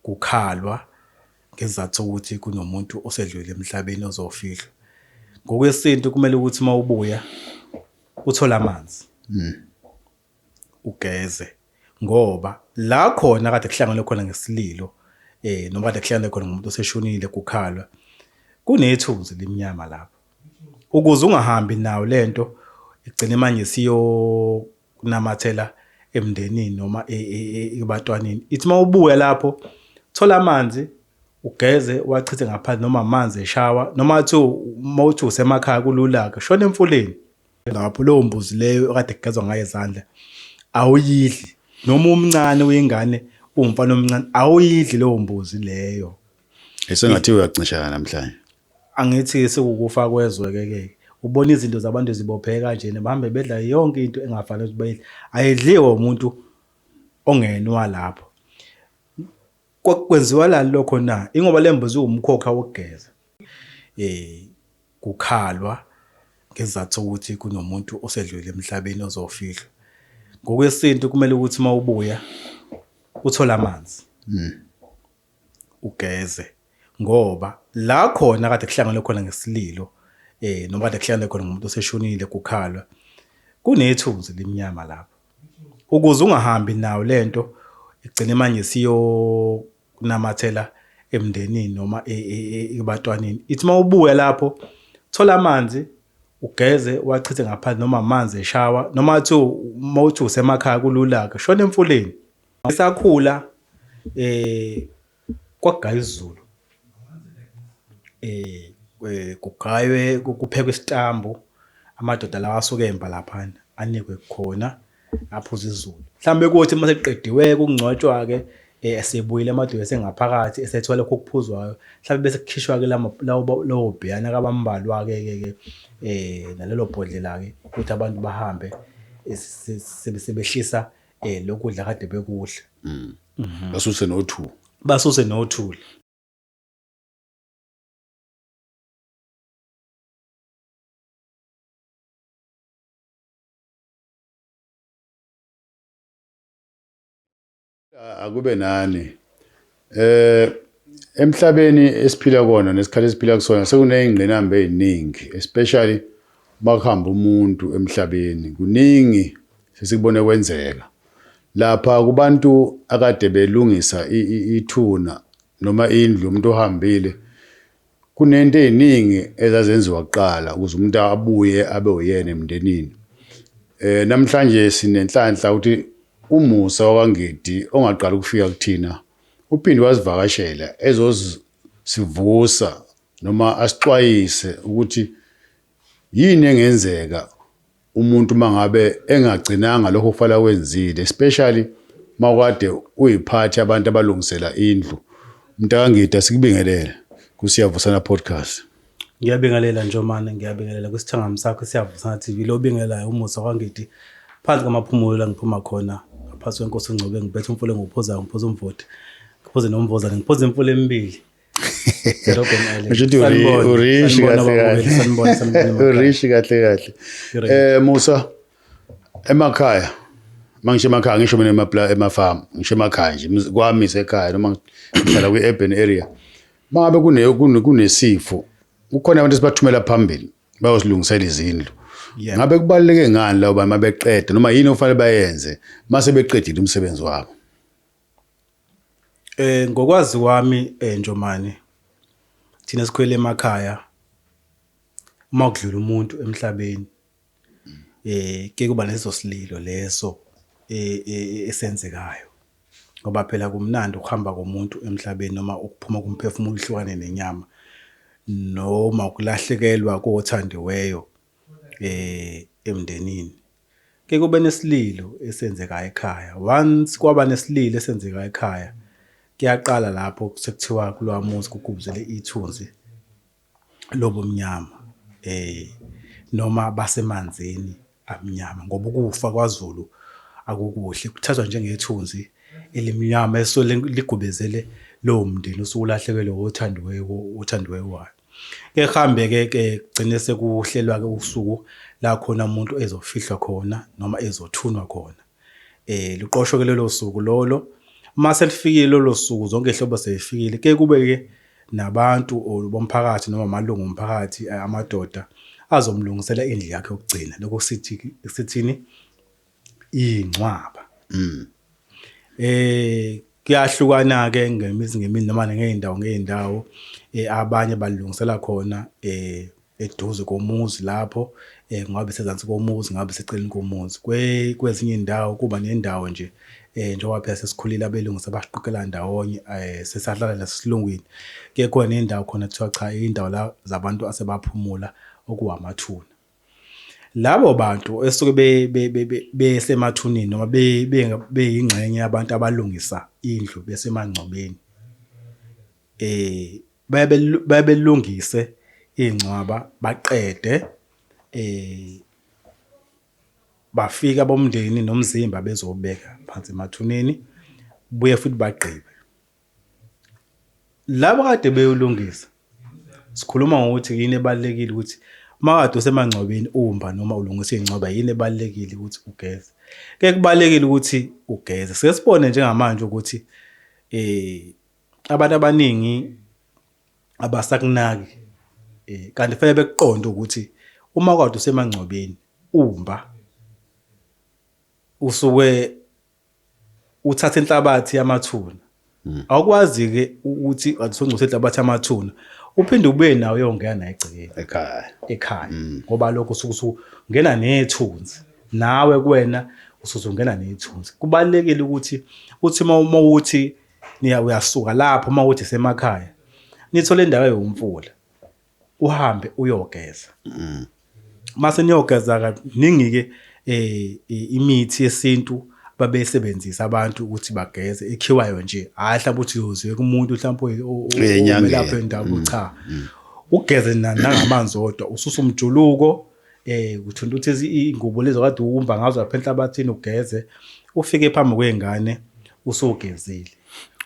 kukhalwa ngesizathu sokuthi kunomuntu osedlule emhlabeni ozofihlwa. Ngokwesintu kumele ukuthi mawubuya uthole amanzi ugeze, ngoba la khona kade kuhlangane khona ngesililo noma kade kuhlangane khona ngomuntu oseshonile kukhalwa, kunethunzi limnyama lapho. Ukuze ungahambi nawo lento igcine manje siyonamathela emndenini noma ebantwaneni. Ithi mawubuya lapho thola amanzi ugeze wachithe ngaphandle, noma amanzi eshawa, noma mawuthi usemakhaya kulula-ke shona emfuleni. Lapho leyo mbuzi leyo kade kugezwa ngayo izandla awuyidli, noma umncane wengane umfana omncane awuyidli leyo mbuzi leyo. Esengathi uyacincishana namhlanje. Angithi sekukufa kwezwe-ke ubona izinto zabantu zibopheke kanjena, bahambe bedla yonke into engafanele ukuthi bayidle, ayidliwa umuntu ongenwa lapho. Kwenziwa lani lokho na? Ingoba le mbuzi iwumkhokha wokugeza. Kukhalwa ngesizathu sokuthi kunomuntu osedlule emhlabeni ozofihlwa. Ngokwesintu kumele ukuthi mawubuya uthole amanzi ugeze, ngoba la khona kade kuhlangane khona ngesililo noma kade kuhlangane khona ngomuntu oseshonile kukhalwa, kunethunzi limnyama lapho. Ukuze ungahambi nawo lento igcine manje siyonamathela emndenini noma ebantwaneni. Ithi mawubuya lapho thola amanzi ugeze wachithe ngaphandle, noma amanzi eshawa, noma mawuthi usemakhaya kulula-ke shona emfuleni. Isakhula kwakugaywa isiZulu, kugaywe kuphekwe isitambu, amadoda lawa asuke emba laphana anikwe khona aphuza isiZulu. Mhlawumbe kuthi uma seqediwe kungcwatshwa-ke esebuyile amadoda esengaphakathi esethola lokho okuphuzwayo, mhlawumbe bese kukhishwa-ke lawo bhiyana kabambalwa-ke nalelo bhodlela-ke ukuthi abantu bahambe sebehlisa lokudla kade bekudla. Basuse nothuli. Basuse nothuli. Akube nani. Emhlabeni esiphila kona nesikhathi esiphila kusona sekuneyingqinamba eziningi, especially makuhamba umuntu emhlabeni. Kuningi sesikubone kwenzeka. Lapha kubantu akade belungisa ithuna noma indlu umuntu ohambile, kunento eziningi ezazenziwa kuqala ukuze umuntu abuye abe uyena emndenini. Namhlanje sinenhlanhla ukuthi umusa wakangedi ongaqala ukufika kuthina uphinde wasivakashela ezosivusa noma asixwayise ukuthi yini engenzeka umuntu mangabe engagcinanga lokho kufanele wenzile, especially mawukade uyiphathi abantu abalungisela indlu. Mntakangedi asikubingelele kuSiyavusana podcast. Ngiyabingelela Njomane, ngiyabingelela kwisithangamu sakho Siyavusana TV. Lo bingelayo umusa wakangedi phansi kwamaphumulo la ngiphuma khona ngaphansi kwenkosi uNgcobo, ngibethe umfule ngiphuza umvoti, ngiphuze nomvozane, ngiphuze imfule emibili. Urishi kahle. Musa, emakhaya mangisho emakhaya ngisho mina emafarm, ngisho emakhaya nje kwami isekhaya noma ngihlala kwi-urban area. Mangabe kunesifo ukhona abantu esibathumela phambili bayosilungisela izindlu. Ngabe kubaluleke ngani la uba mabeqeda noma yini ofanele bayenze mase beqedile umsebenzi wabo? Ngokwazi kwami Njomane, thina sikhwele emakhaya uma kudlula umuntu emhlabeni ke kuba leso sililo leso esenzekayo, ngoba phela kumnandi ukuhamba komuntu emhlabeni noma ukuphuma kumphefumulo uhlukane nenyama, noma ukulahlekelwa kothandiweyo emndenini. Ke kube nesililo esenzekayo ekhaya. Once kwaba nesililo esenzekayo ekhaya, kuyaqala lapho sekuthiwa kulowa muzi kugubuzele ithunzi lobumnyama noma basemanzini amnyama, ngoba ukufa kwaZulu akukuhle, kuthathwa njengethunzi elimnyama esuke ligubezele lowo mndeni usukulahlekelwe othandiweyo wayo. Ke hambe ke gcine sekuhlelwa ke usuku la khona umuntu ezofihlwa khona noma ezothunwa khona. Luqoshwe ke lelo suku lolo mase lifikile lolo suku zonke ihlobo seyifikile ke kube-ke nabantu bomphakathi noma amalungu omphakathi amadoda azomlungisela indlu yakhe yokugcina lokho sithini ingcwaba. Kuyahlukana ke ngemizi ngemizi noma ngeindawo abanye balungisela khona eduze komuzi lapho ngabe sezansi komuzi ngabe seceleni komuzi kwezinye indawo kuba nendawo nje njengoba phela sesikhulile abelungu sebasiqoqela ndawonye sesahlala nasilungwini ke khona indawo khona kuthiwa cha indawo la zabantu asebaphumula okuwamathuna. Labo bantu esuke besemathuneni noma beyingxenye yabantu abalungisa indlu besemangcwabeni babelungise ingcwaba baqede bafika bomndeni nomzimba bezobeka phansi emathuneni buye futhi baqhibe. Labo kade beyolungisa sikhuluma ngokuthi yini ebalekile ukuthi makade usemangcwabeni umba noma ulungisa ingcwaba yini ebalekile ukuthi ugeze. Ke kubalekile ukuthi ugeze. Sesibone njengamanje ukuthi abantu abaningi abasakunaki kanti fanele bekuqonde ukuthi uma kade usemangcwabeni umba usuke uthatha inhlabathi yamathuna awukwazi ke ukuthi azongcwasa inhlabathi yamathuna uphinde ube nayo yongena nayo ekhaya ngoba lokho usuke ungena nethunzi nawe kuwena usuzungena nethunzi. Kubalekile ukuthi mawuthi uyasuka lapho mawuthi semakhaya nithole indawo eyomfula uhambe uyogeza. Mase niyogeza kaningi ke imithi yesintu babesebenzisa abantu ukuthi bageze ekhiwayo nje hayi mhlawumbe uthi uyoziwe kumuntu mhlawumbe omelapha endawo cha ugeze nangamanzi odwa ususa umjuluko uthunda ukuthi ingubo lezo kade uwumba ngazo lapha enhlabathini ugeze ufike phambi kwengane usugezile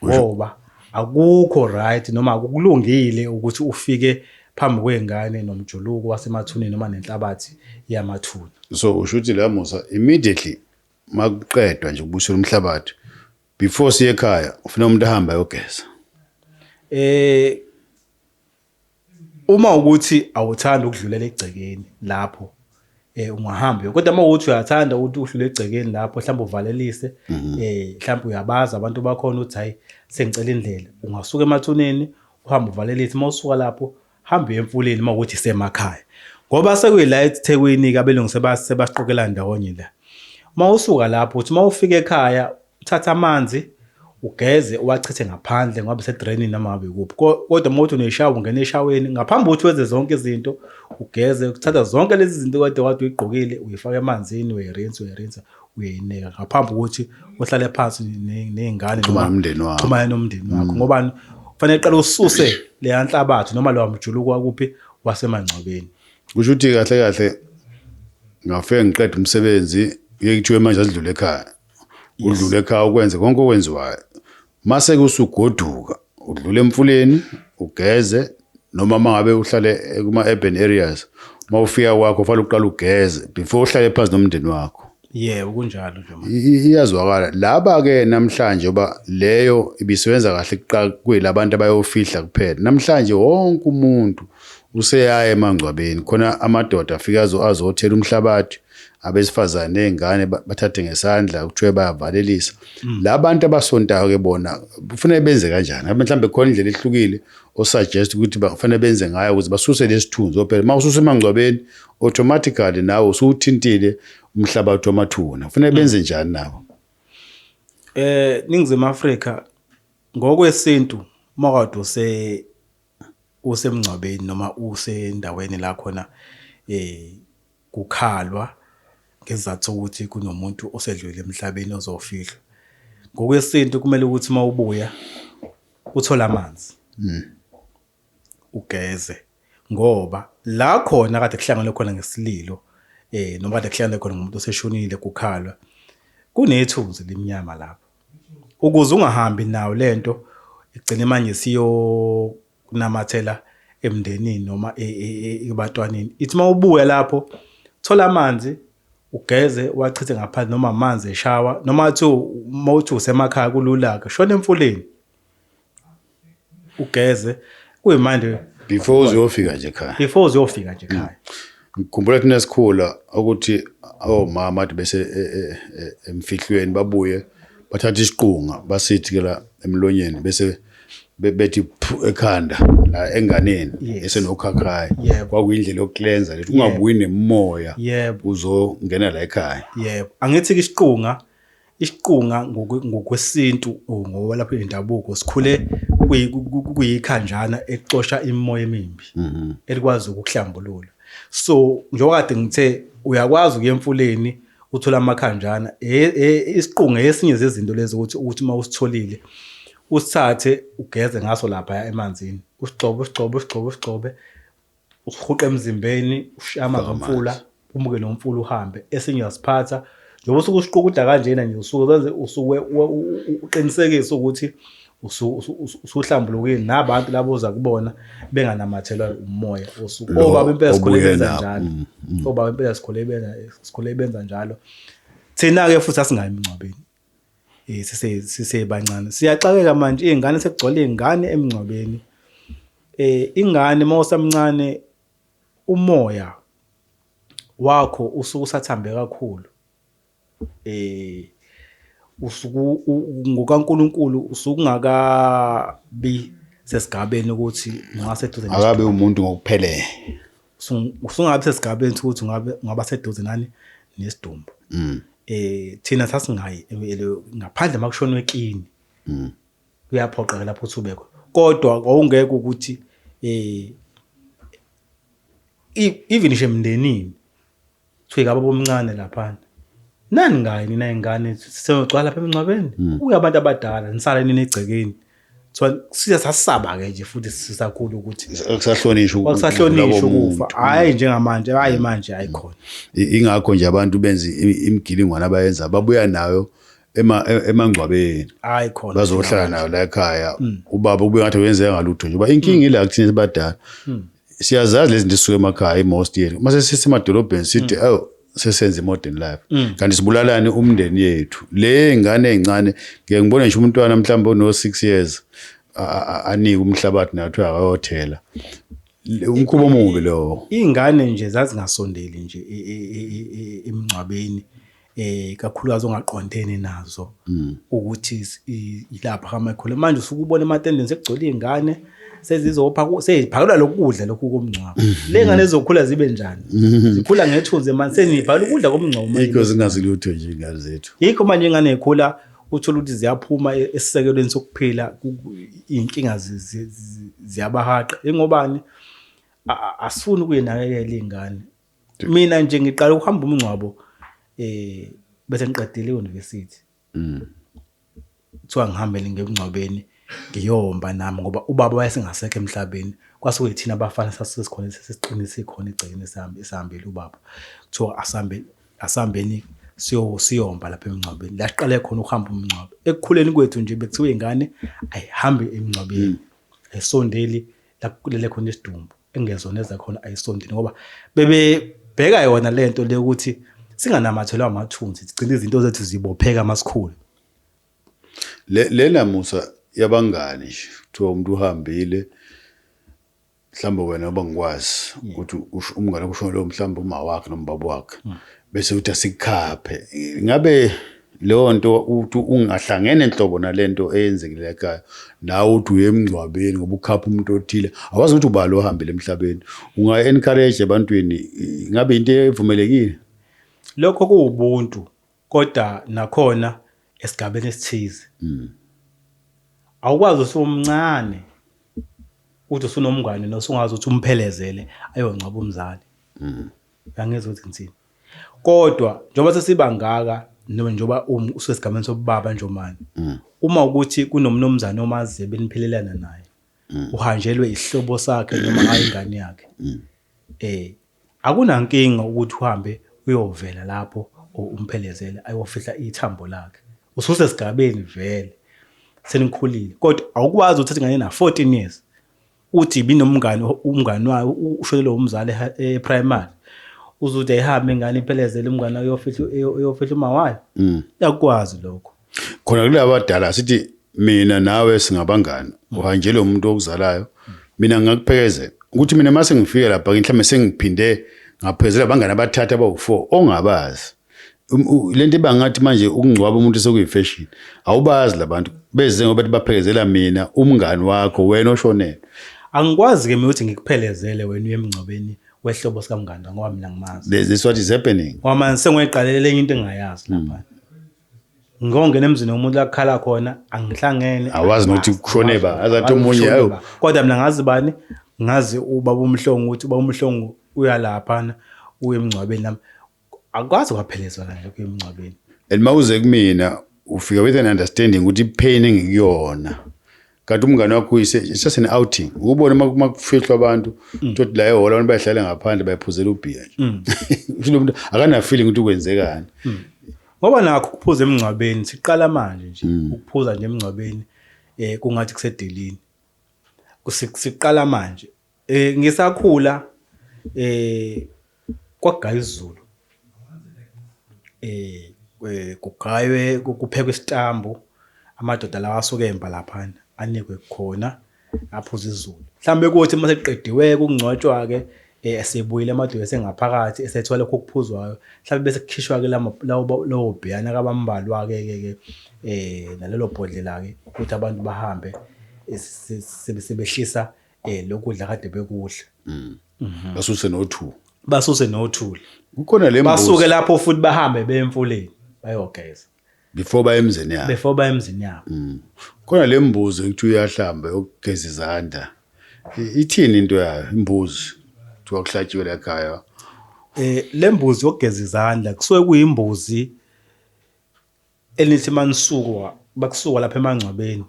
ngoba akukho right noma akukulungile ukuthi ufike phambi kwengane nomjuluko wasemathuneni noma nenhlabathi yamathuna. So ushuthi la Musa immediately makuqedwa nje ubusela umhlabathi before siye ekhaya ufuna umuntu ahamba ayogeza. Uma ukuthi awuthanda ukudlulela egcekeni lapho ungahamba kodwa uma uthi uyathanda ukuthi udlule egcekeni lapho mhlawumbe uvalelise mhlawumbe uyabaza abantu bakhona uthi hayi sengicela indlela ungasuka emathuneni uhamba uvalelise mawusuka lapho hamba emfuleni mawukuthi semakhaya ngoba sekuyila eThekwini ke abelungu sebasiqoqela ndawonye la. Mawusuka lapho uthi mawufika ekhaya uthatha amanzi ugeze uwachithe ngaphandle ngoba sedrainini noma ngabe kuphi kodwa mawuthi uneshawa ungena eshaweni ngaphambi ukuthi wenze zonke izinto ugeze uthatha zonke lezi zinto kade uyigqokile uyifaka emanzini uyayirinsa uyayineka ngaphambi ukuthi uhlale phansi nezingane noma nomndeni wakho ngoba kufanele uqale ususe le yanhlabathi noma lo mjuluko wakuphi wasemangcwabeni. Kusho ukuthi kahle ngafike ngiqeda umsebenzi uyekuthiwe manje asidlule ekhaya udlule ekhaya ukwenze konke okwenziwayo mase kusugoduka udlule emfuleni ugeze noma mangabe uhlale kuma urban areas mawufika kwakho fanele uqale ugeze before uhlale phansi nomndeni wakho. Yebo kunjalo nje iyazwakala laba ke namhlanje oba leyo ibisebenza kahle kuqala kuyelabantu abayofihla kuphela. Namhlanje wonke umuntu useyaya emangcwabeni khona amadoda afika azothela umhlabathi abesifazane nezingane bathathe ngesandla kuthiwe bayavalelisa. Labantu abasontayo ke bona kufanele benze kanjani mhlawumbe khona indlela ehlukile osuggest ukuthi bafanele benze ngayo ukuze basuse lesithunzi phela mawususa emangcwabeni automatically nawe usuthintile umhlabathi wamathuna kufanele benze njani nabo. Ningizimu Afrika ngokwesintu makade usemngcwabeni noma usendaweni la khona kukhalwa ngezathu ukuthi kunomuntu osedlule emhlabeni ozofihlwa. Ngokwesintu kumele ukuthi mawubuya uthola amanzi ugeze ngoba la khona kade kuhlangana khona ngesililo noma kade kuhlangana khona ngomuntu oseshonile kukhalwa kunethunzi limnyama lapho ukuze ungahambi nawo lento igcine manje siyo kunamathela emndenini noma ebantwaneni. Ithi mawubuya lapho thola amanzi ugeze wachithe ngaphansi noma amanzi eshawa noma uthi usemakhaya kulula-ke shona emfuleni ugeze kuyimanje before uzofika nje ekhaya. ekhaya. Ngikhumbula thina sikhula ukuthi omama athi bese emfihlweni babuye bathatha isiqunga basithi ke la emlonyeni bese bethi ekhanda la enganeni esenokhakhaya kwakuyindlela yokuklenza lethi ungabuyi nemoya uzongena la ekhaya. Angithi-ke isiqunga ngokwesintu ngoba lapho endabuko sikhule kuyikhanjana exosha imimoya emimbi elikwazi ukuhlambulula. So njengoba kade ngithe uyakwazi ukuya emfuleni uthola amakhanjana isiqunga esinye zezinto lezi ukuthi uma usitholile usithathe ugeze ngaso lapha emanzini usigcobe usihuqe emzimbeni ushama ngomfula umuke nomfula uhambe esinye uyasiphatha njengoba usuke usiqukuda kanjena nje usuke uqinisekise ukuthi usuhlambulukile nabantu labo oza kubona benganamathelwa umoya obaba impela sikhole benza njalo obaba impela sikhole benza njalo thina-ke futhi asingayi emngcwabeni sisebancane siyaxakeka manje iy'ngane sekugcwele iy'ngane emngcwabeni ingane uma usamncane umoya wakho usuke usathambe kakhulu usuku ngokaNkulunkulu usuke ungakabi sesigabeni ukuthi ngaseduze akabe umuntu ngokuphelele usungabi sesigabeni ukuthi ungaba seduze nani nesidumbu. Thina sasingayi ngaphandle makushonwe ekini kuyaphoqa lapho uthubekho kodwa awungeke ukuthi even nje emndenini kuthiwe ababa omncane lapha nani ngayi nina ingane siyogcwala lapha emngcwabeni uya abantu abadala nisala nini egcekeni siya sasaba-ke nje futhi sisakhulu ukuthi kusahlonishwa ukufa hhayi njengamanje hayi manje ayikhona. Ingakho nje abantu benza imigilingwane abayenza babuya nayo emangcwabeni ayikhona bazohlala nayo la ekhaya ubaba ubuye ngathi wenzeka ngalutho nje uba inkinga ila kuthina sibadala siyazazi lezi zinto sisuke emakhaya most yethu mase sisemadolobheni sithi sesenza modern life kanti sibulalane umndeni yethu le ngane ezincane ngeke ngibone nje umntwana mhlawumbe ono 6 years anike umhlabathi nathi akayothela umkhubo omubi lo. Ingane nje zazingasondeli nje emngcwabeni kakhulukazi ongaqondene nazo ukuthi ilapha kamakhulu manje usuke ubona ematendeni sekugcwele izingane sezizopha seziphakelwa lokudla lokhu komngcwabo le ngane ezokhula zibe njani zikhula ngethunzi manje seniphala ukudla komngcwabo manje yikho zingasilutho nje ingane zethu yikho manje ingane ekhula uthola ukuthi ziyaphuma esisekelweni sokuphila inkinga ziyabahaqa ingobani asifuni ukuyinakekela izingane. Mina nje ngiqala ukuhamba umngcwabo bese ngiqedile e-university kuthiwa ngihambele ngemngcwabeni ngiyomba nami ngoba ubaba wayesengasekho emhlabeni kwasuke thina abafana sasikhona sesiqinise khona egcekeni esihambile ubaba kuthiwa asambeni siyomba lapha emngcwabeni la siqale khona ukuhamba umngcwabo ekukhuleni kwethu nje bekuthiwa izingane ayihambe emngcwabeni ayisondeli la kulele khona isidumbu engezoneza khona ayisondeli ngoba bebebheka yona lento le ukuthi singanamathelwa amathunzi sigcina izinto zethu zibopheka masikhulu lena Musa yabangani nje kuthiwa umuntu uhambile mhlawumbe wena obangikwazi ukuthi umngane kushona mhlawumbe uma wakhe noma baba wakhe bese uthi asikhaphe ngabe leyo nto uthi ungahlangene enhlobo nalento eyenzekile ekhaya nawe uthi uye emngcwabeni ngoba ukhapha umuntu othile awazi ukuthi ubalo ohambile emhlabeni unga encourage abantweni ngabe into evumelekile lokho kuwubuntu kodwa nakhona esigabeni esithize awukwazi usumncane uthi usunomngane nosungazi ukuthi umphelezele ayongcwaba umzali angeze ukuthi ngithini kodwa njengoba sesiba ngaka noma njengoba usesigabeni sobaba njomani uma ukuthi kunomnomzana omazi beniphelelana naye uhanjelwe ihlobo sakhe noma hayi ingane yakhe akunankinga ukuthi uhambe uyovela lapho umphelezele ayofihla ithambo lakhe ususesigabeni vele senikhulile kodwa awukwazi uthatha ingane na 14 years uthi binomngane umngane wayo ushonelwe umzali eprimary uzuthi ayihambe ingane iphelezele umngane uyofihla uma wayo yakwazi lokho khona kulabo abadala sithi mina nawe singabangani uhanjele umuntu okuzalayo mina ngakuphekezela ukuthi mina mase ngifike lapha mhlawumbe sengiphinde ngaphezela abangani abathatha abawu4 ongabazi lento bangathi manje ukungcwaba umuntu sekuyifashion awubazi labantu beze ngoba baphekezela mina umngani wakho wena oshonela angikwazi ke ukuthi ngikuphelezele wena uyemngcwabeni wehlobo sikamngani ngoba mina ngimazi this what is happening ngoba sengiqalelele enye into engayazi lapha ngongena emzini womuntu lakhala khona angihlangene awazi nokuthi kushone ba azathi omunye ayo kodwa mina ngazi bani ngazi ubaba umhlongo ukuthi ubaba umhlongo uyalaphana uyemngcwabeni nami akwazi kwaphelezwa kanje kuyemngcwabeni and mawuze kumina ufika with an understanding ukuthi pain engiyona kanti umngane wakho it's just an outing ubone makufihlwa abantu uthi la ehhola abantu bayahlala ngaphandle bayaphuzela ubhiya nje lo muntu akana feeling ukuthi kwenzekani ngoba nakho ukuphuza emngcwabeni siqala manje nje ukuphuza nje emngcwabeni kungathi kusedelini siqala manje ngisakhula kwagaya isiZulu kugaywe kuphekwe isitambu amadoda lawa asuke emba lapha anikwe khona aphuza isiZulu mhlambe kuthi mase qediwe ukungcwatshwa ke esebuyile amadoda esengaphakathi esethola lokho kuphuzwayo mhlambe bese kukhishwa ke lawo bhiyana kabambalwa ke nalelo bhodlela ke ukuthi abantu bahambe sebehlisa lokudla kade bekudla basuse nothuli kukhona basuke lapho futhi bahambe beyemfuleni bayogeza before bayemzini yabo khona lembuzo ukuthi uyahlamba ukugeza izandla ithini into yayo imbuzi kuthiwa kuhlatshiwe la ekhaya lembuzi yokugeza izandla kusuke kuyimbuzi elithi manisuka bakusuka lapha emangcwabeni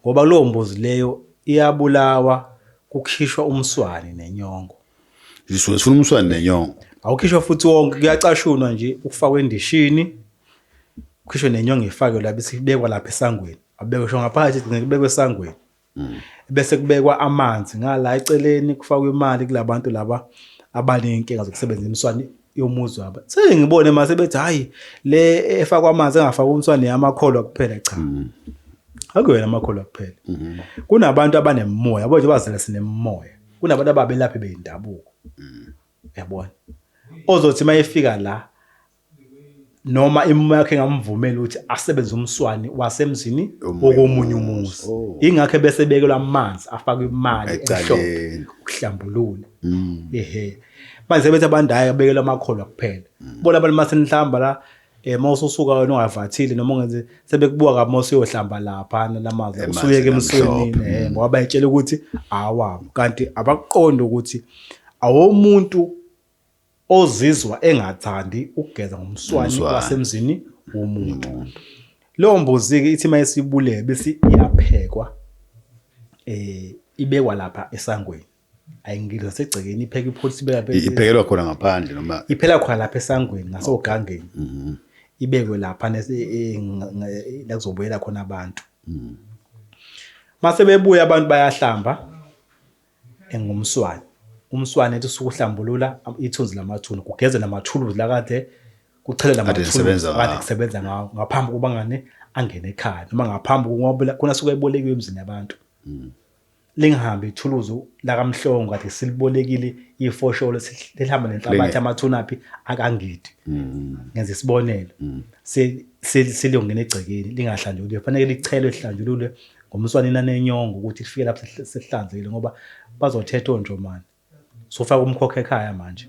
ngoba lo mbuzi leyo iyabulawa kukhishwa umswane nenyongo sifuna umswane nenyongo awukhishwa futhi wonke kuyacashunwa nje ukufakwa endishini kukhishwe nenyongo ifakwe la bese ibekwa lapha esangweni abekwe sho ngaphakathi ngekubekwe esangweni bese kubekwa amanzi ngala eceleni kufakwa imali kulabantu laba abanenkinga zokusebenza imswane yomuzi waba sengibone mase bethi hayi le efakwa amanzi engafakwa umswane yamakholwa kuphela cha akuwena amakholwa kuphela kunabantu abanemoya yabo nje bazela sinemoya kunabantu ababelaphi beindabuko yabona ozothi mayefika la noma imoya yakhe ngamvumela ukuthi asebenze umswane wasemzini okomunye umuzi ingakho bese bekelwa amanzi afakwe imali ehlombe ukuhlambulula manje sebethi abandayo bekelwa amakholwa kuphela bona abantu masenhlamba la mawususuka wena ungavathile noma ungenze sebekubuka kamosi uyohlamba lapha namazi usuyeke emsweni ngoba bayitshela ukuthi awabo kanti abakuqonda ukuthi awomuntu ozizwa engathandi ukugeza ngomswane wasemzini womuntu lo mbuzi ke ithi mayisibuleke bese iyaphekwa ibekwa lapha esangweni ayingilo segcekeni ipheka iphutsi ibeka iphekelwa khona ngaphandle noma iphela khona lapha esangweni ngasogangeni ibekwe lapha la kuzobuyela khona abantu mase bebuya abantu bayahlamba engumswane umswane ethi usukuhlambulula ithunzi lamathuna kugeze namathuluzi la kade kuchelela namathuluzi kade kusebenza ngawo ngaphambi kuba ngane angene ekhaya noma ngaphambi ngoba kuna suke ebolekiwe emzini yabantu lingahambi ithuluzi la kaMhlongo kade silibolekile ifosholo lihamba nenhlabathi amathuna aphi akangidi ngenze isibonelo siliyongena egcekeni lingahlanjululwe kufanele lichelwe lihlanjululwe ngomswane nanenyongo ukuthi lifike lapho sehlanzekile ngoba bazothetha onjomani sofaka umkhokha ekhaya manje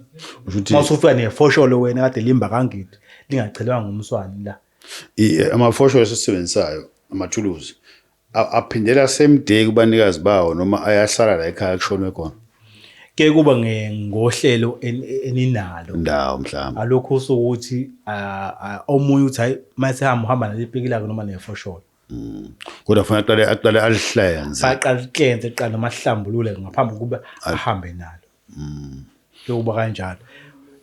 mawusufika nefosholo wena kade limba kangidi lingachelwa ngumswane la amafosholo esisebenzisayo amathuluzi aphindela same day kubanikazi bawo noma ayahlala la ekhaya kushonwe khona ke kuba ngohlelo eninalo ndawo mhlawumbe alokho sokuthi omunye uthi hayi mase uhamba nalipikila noma nefosholo kodwa fanele aqale alihlenze aqale ihlenze eqala namahlambulule ngaphambi kuba ahambe nalo kuba kanjalo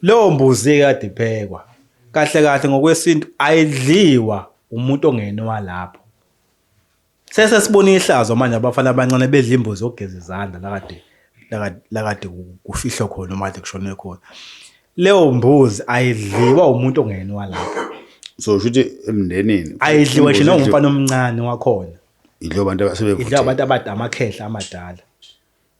lo mbuzi kade iphekwa kahle kahle ngokwesintu ayidliwa umuntu ongenwa lapho sesibona ihlazo manje abafana abancane bedla imbuzi ogeza izandla la kade kufihlwa khona manje kushone khona leyo mbuzi ayidliwa umuntu ongenwa lapho. So shuthi emndenini Ayidliwa nje nongumfana omncane wakhona. idlo abantu abasebevuthile. Idliwa abantu amakhehla amadala.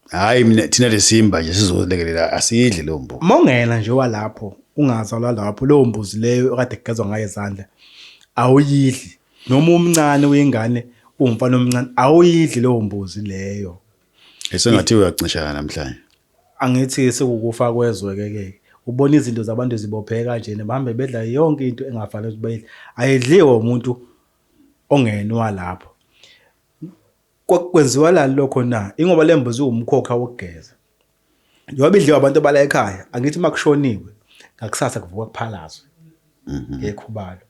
Hayi mina thina lesimba nje sizolekelela asidli lo mbuzi. Mongena nje walapho ungazalwa lapho leyo mbuzi leyo kade kugezwa ngayo izandla awuyidli noma umncane wengane umfana omncane awuyidli leyo mbuzi leyo. Esengathi uyacisha namhlanje. Angithi sekukufa kwezwe ke ubona izinto zabantu zibopheka kanje bahambe bedla yonke into engafanele ukuthi bayidle ayidliwe umuntu ongenwa lapho. Kwenziwa la lokho na ingoba lembuzi umkhokha wokugeza njengoba idliwa abantu abala ekhaya angithi makushoniwe ngakusasa kuvuka kuphalazwe ngekhubalo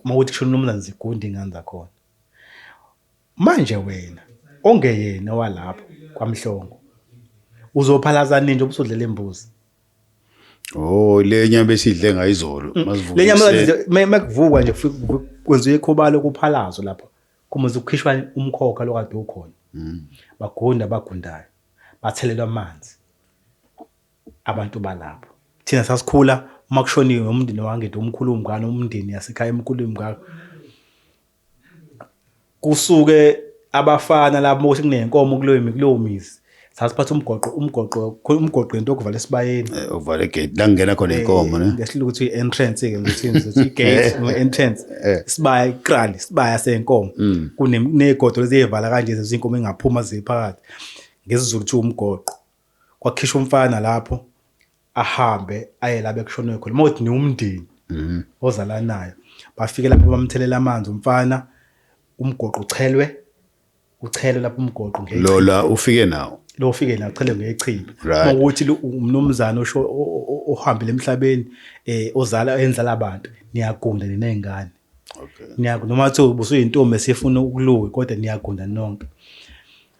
mawuthi kushona nomzana zigundi ingane zakhona. Manje wena ongeyena walapho kwaMhlongo uzophalaza nini nje ubusudlela imbuzi. Oh le nyama besidle ngayizolo Le nyama makuvukwa nje kwenziwe ikhubalo kuphalazo lapho kumuze ukukhishwa umkhokha lokade ukhona. Bagunda abagundayo bathelelwa amanzi abantu balapho. Thina sasikhula makushoniwe umndeni wangethu umkhulu umngane umndeni yasekhaya emkhulu umngane kusuke abafana lapho ukuthi kunenkomo kuloyo mizi sasiphatha umgoqo into okuvala esibayeni ovale gate la ngena khona inkomo ne ngesilo ukuthi i-entrance ke ngithini ukuthi i-gate no entrance sibaya ikrali sibaya senkomo kunegodo lezivala kanje izinkomo engaphuma ziphakathi ngesizulu ukuthi umgoqo kwakhishwa umfana lapho ahambe aye la bekushonwe khona mothi ni umndeni ozalanayo bafike lapho bamthelela amanzi umfana umgoqo uchelwe lapho umgoqo ngeke lola ufike nawo lo ufike nawo chelwe ngechibi ukuthi umnomzana ohambile emhlabeni ozala enzala abantu niyagunda ninengane niyagunda noma kuthi ubusuyintombi esifuna ukuluwe kodwa niyagunda nonke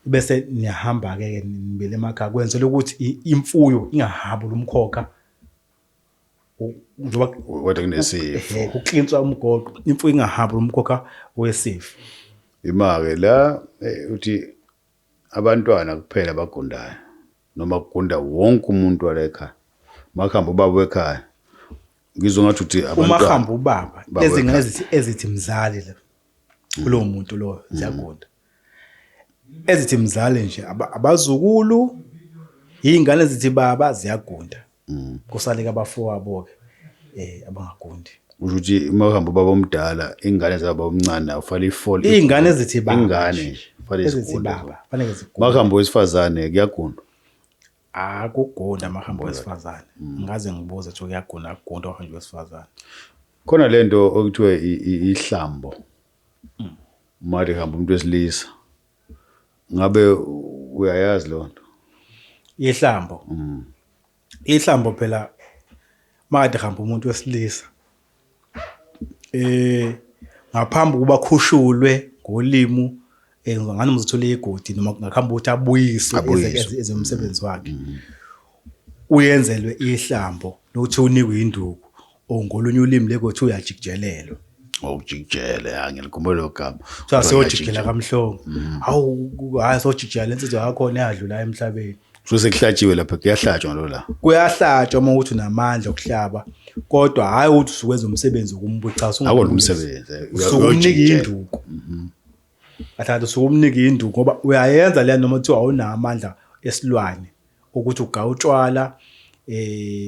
bese niyahamba ke nibele emakhaya kwenzela ukuthi imfuyo ingahabu lumkhokha njoba kodwa kunesifo uklinswa umgoqo imfuyo ingahabu lumkhokha wesifo. Imake la uthi abantwana kuphela bagundayo noma kugunda wonke umuntu wala ekhaya makhamba ubaba ekhaya ngizwe ngathi uthi abantwana umahamba ubaba ezingane ezithi mzali la kulo muntu lo ziyagunda ezithi mzali nje abazukulu izingane ezithi baba ziyagunda kusaleka abafowabo ke abangagundi ukuthi makhamba ubaba omdala ingane zaba omncane ufala ifall izingane ezithi baba ingane nje ufala ezithi baba fanele zigunda makhamba wesifazane kuyagunda kugunda makhamba wesifazane ngaze ngibuze ukuthi kuyagunda kugunda makhamba wesifazane khona lento okuthiwa ihlambo manje hamba umuntu wesilisa ngabe uyayazi lonto ihlambo phela manje hamba umuntu wesilisa ngaphambi kuba khushulwe ngolimi ngani umzithola igodi noma ngakhamba ukuthi abuyiswe ezemsebenzi wakhe uyenzelwe ihlambo lokuthi unikwe induku ngolunye ulimi lekothi uyajikijelelwa ukujikijela ngiyakhumbula ogama so asiyojikela kaMhlongo hayi sojikela lensizwa yakho eyadlula emhlabeni Suse kuhlatshiwe lapha kuyahlatshwa lo la. Kuyahlatshwa uma uthi unamandla okuhlaba kodwa hayi uthi usukwenza umsebenzi wokumbuca Awona umsebenzi. Usukumnika induku. Athatha usukumnika induku ngoba uyayenza le noma uthi awunamandla esilwane ukuthi ugawutshwala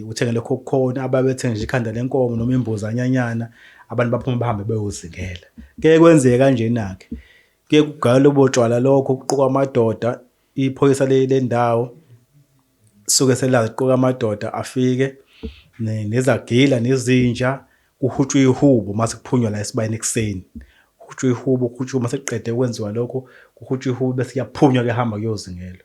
uthengele khona ababethenga nje ikhanda lenkomo noma imbuzi anyanyana abantu baphuma bahambe beyozingela. Ke kwenzeka kanje nakhe. Ke kugala lobotshwala lokho kuquka amadoda iphoyisa le ndawo suke selazi qoka amadoda afike nezagila nezinja kuhutshwa ihubo mase kuphunywa la esibayeni ekseni kuhutshwa ihubo kuhutshwa mase kuqede kwenziwa lokho kuhutshwa ihubo bese yaphunywa ke hamba kuyozingela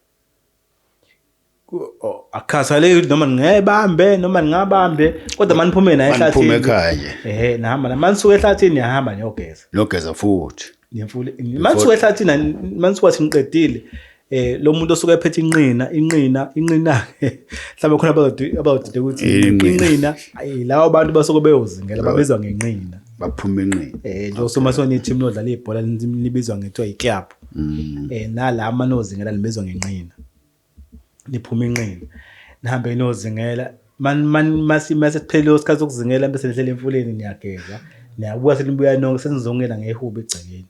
akhathale noma ngebambe noma ngabambe kodwa maniphume na ehlathini maniphume ekhaya nje nahamba la manisuka ehlathini yahamba niyogeza nogeza futhi nemfule manisuka ehlathini manisuka niqedile lo muntu osuke ephethe inqina mhlawumbe khona abazodide ukuthi inqina lawo abantu basuke beyozingela babizwa ngenqina baphuma inqina nje somasoni team nodlala ibhola libizwa ngethiwa iclub nalama nozingela libizwa ngenqina niphuma inqina nihambe nozingela mase siphelile isikhathi sokuzingela bese nihlele emfuleni niyageza niyabuya senibuya nonke senizongena ngehubo egcekeni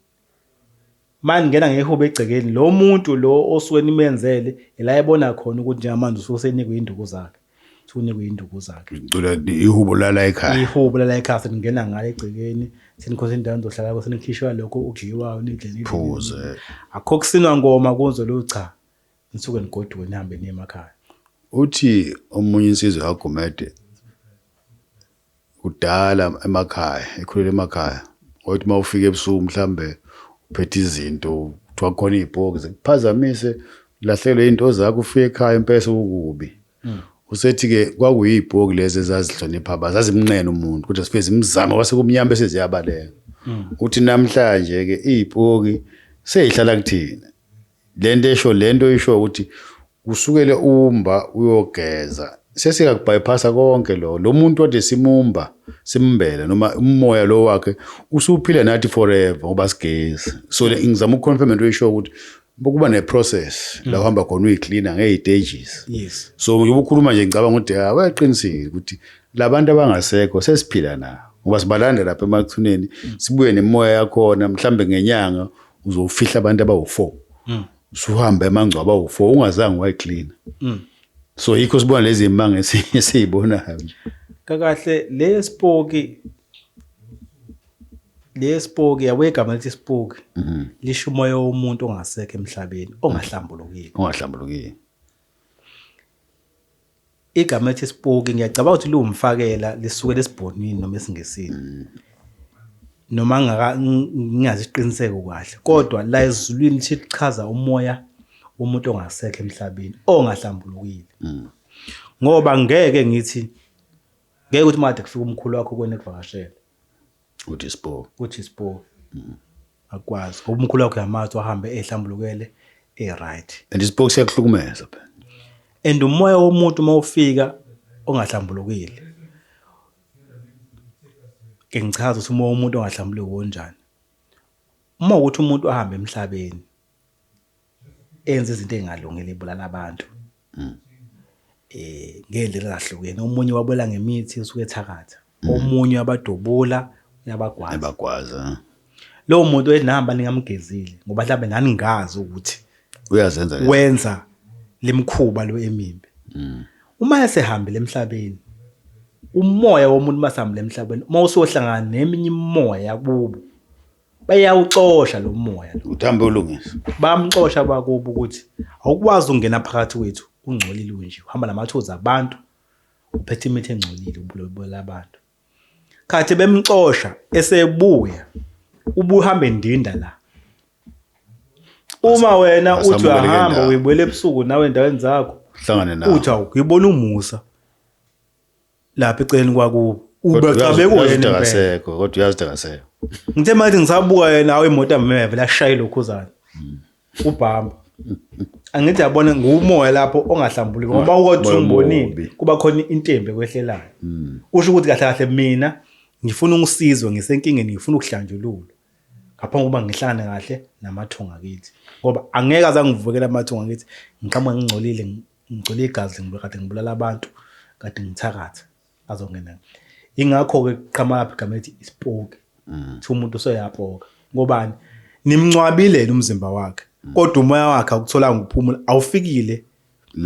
manje ngena ngehubo egcekeni lo muntu lo osuke nimenzele ela ebona khona ukuthi njengamanje usuke senikwe induku zakhe usunikwe induku zakhe ngicela ihubo lala ekhaya ihubo lala ekhaya seningena ngale egcekeni senikhosa indawo endohlala kwaso senikhishwa lokho okudliwayo nidle phuze akho kusinwa ngoma kuzo lo cha nisuke nigodwe nihambe niye emakhaya uthi omunye insizwe yaGumede kudala emakhaya ekhulele emakhaya wathi mawufika ebusuku mhlambe uphethe izinto kuthiwa khona izibhoki kuphazamise lahlelwe into zakho ufike ekhaya impese ukubi usethi ke kwakuyibhoki lezi ezazihlonipha abazazimnqena umuntu ukuthi sifeze imizamo kwasekumnyama bese ziyabaleka uthi namhlanje ke izibhoki seyihlala kuthina lento isho ukuthi usukele umba uyogeza sesikakubypassa konke lo muntu ode simumba simbele noma umoya lo wakhe usuphila nathi forever ngoba sigezi so ngizama ukuconfirm into esho ukuthi kuba neprocess la uhamba khona uyicleaner ngezitages yes so ubukhuluma nje ngicabanga ukuthi wayaqinisile ukuthi labantu abangasekho sesiphila nabo ngoba sibalanda lapha emathuneni sibuye nemoya yakhona mhlambe ngenyanga uzofihla abantu abawu4 usuhamba emangcwaba abawu4 ungazange wayiclean so yikho sibona lezi imanga esiyibonayo nje kakahle le spoke yawegama lithi spoke lisho umoya womuntu ongasekho emhlabeni ongahlambulukile igama lithi spoke ngiyacabanga ukuthi liwumfakela lisuke lesibhonini noma esingesini noma ngingazi isiqiniseko kahle kodwa la ezulwini lithi lichaza umoya umuntu ongasekho emhlabeni ongahlambulukile ngoba ngeke ngithi ngeke uthi manje kufika umkhulu wakho kwene kuvakashela uthi spo akwazi ngoba umkhulu wakho yamathi wahambe ehlambulukele right and ispoke siyakuhlukumeza phela and umoya womuntu mawufika ongahlambulukile ke ngichaza ukuthi umoya womuntu ongahlambuluki kanjani uma ukuthi umuntu ahambe emhlabeni enze izinto ezingalungile ibulala abantu ngendlela ezahlukene omunye wabola ngemithi usuke ethakatha omunye wabadobula uyabagwaza lo muntu enihamba ningamgezile ngoba mhlawumbe nani ngazi ukuthi uyazenza wenza lemkhuba lo emimbi uma esehambile emhlabeni umoya womuntu masihambile emhlabeni uma usohlangana neminye imoya kubo bayawucosha lo moya lo uthambe ulungisa bamcosha bakubo ukuthi awukwazi ungena phakathi kwethu ungcolile nje uhamba namathozi abantu uphethe imithi engcolile ubulala abantu khathi bemcosha esebuya ubuhambe ndinda la uma wena uthi uyahamba uyibuyele ebusuku nawe endaweni zakho hlangane nawe uthi awukuyibona umusa lapha eceleni kwakubo ubecabe kuwena ngasekho kodwa uyazidakaseka ngithe manje ngisabuka yena awu imoto ameve la shaye lokhuzana ubhamba angithi yabona ngumoya lapho ongahlambuluki ngoba ukuthi umbonile kuba khona intembe kwehlelayo usho ukuthi kahle kahle mina ngifuna ungisizwe ngisenkingeni ngifuna ukuhlanjululwa ngaphambi kokuba ngihlangane kahle namathunga kithi ngoba angeke azangivukela amathunga kithi ngiqhamuka ngingcolile ngicole igazi ngibekade ngibulala abantu kade ngithakatha azongena ingakho ke qhamuka lapha igama lithi ispokethi umuntu soyapoka ngobani nimncwabile umzimba wakhe kodwa umoya wakhe ukuthola ngokuphumula awufikile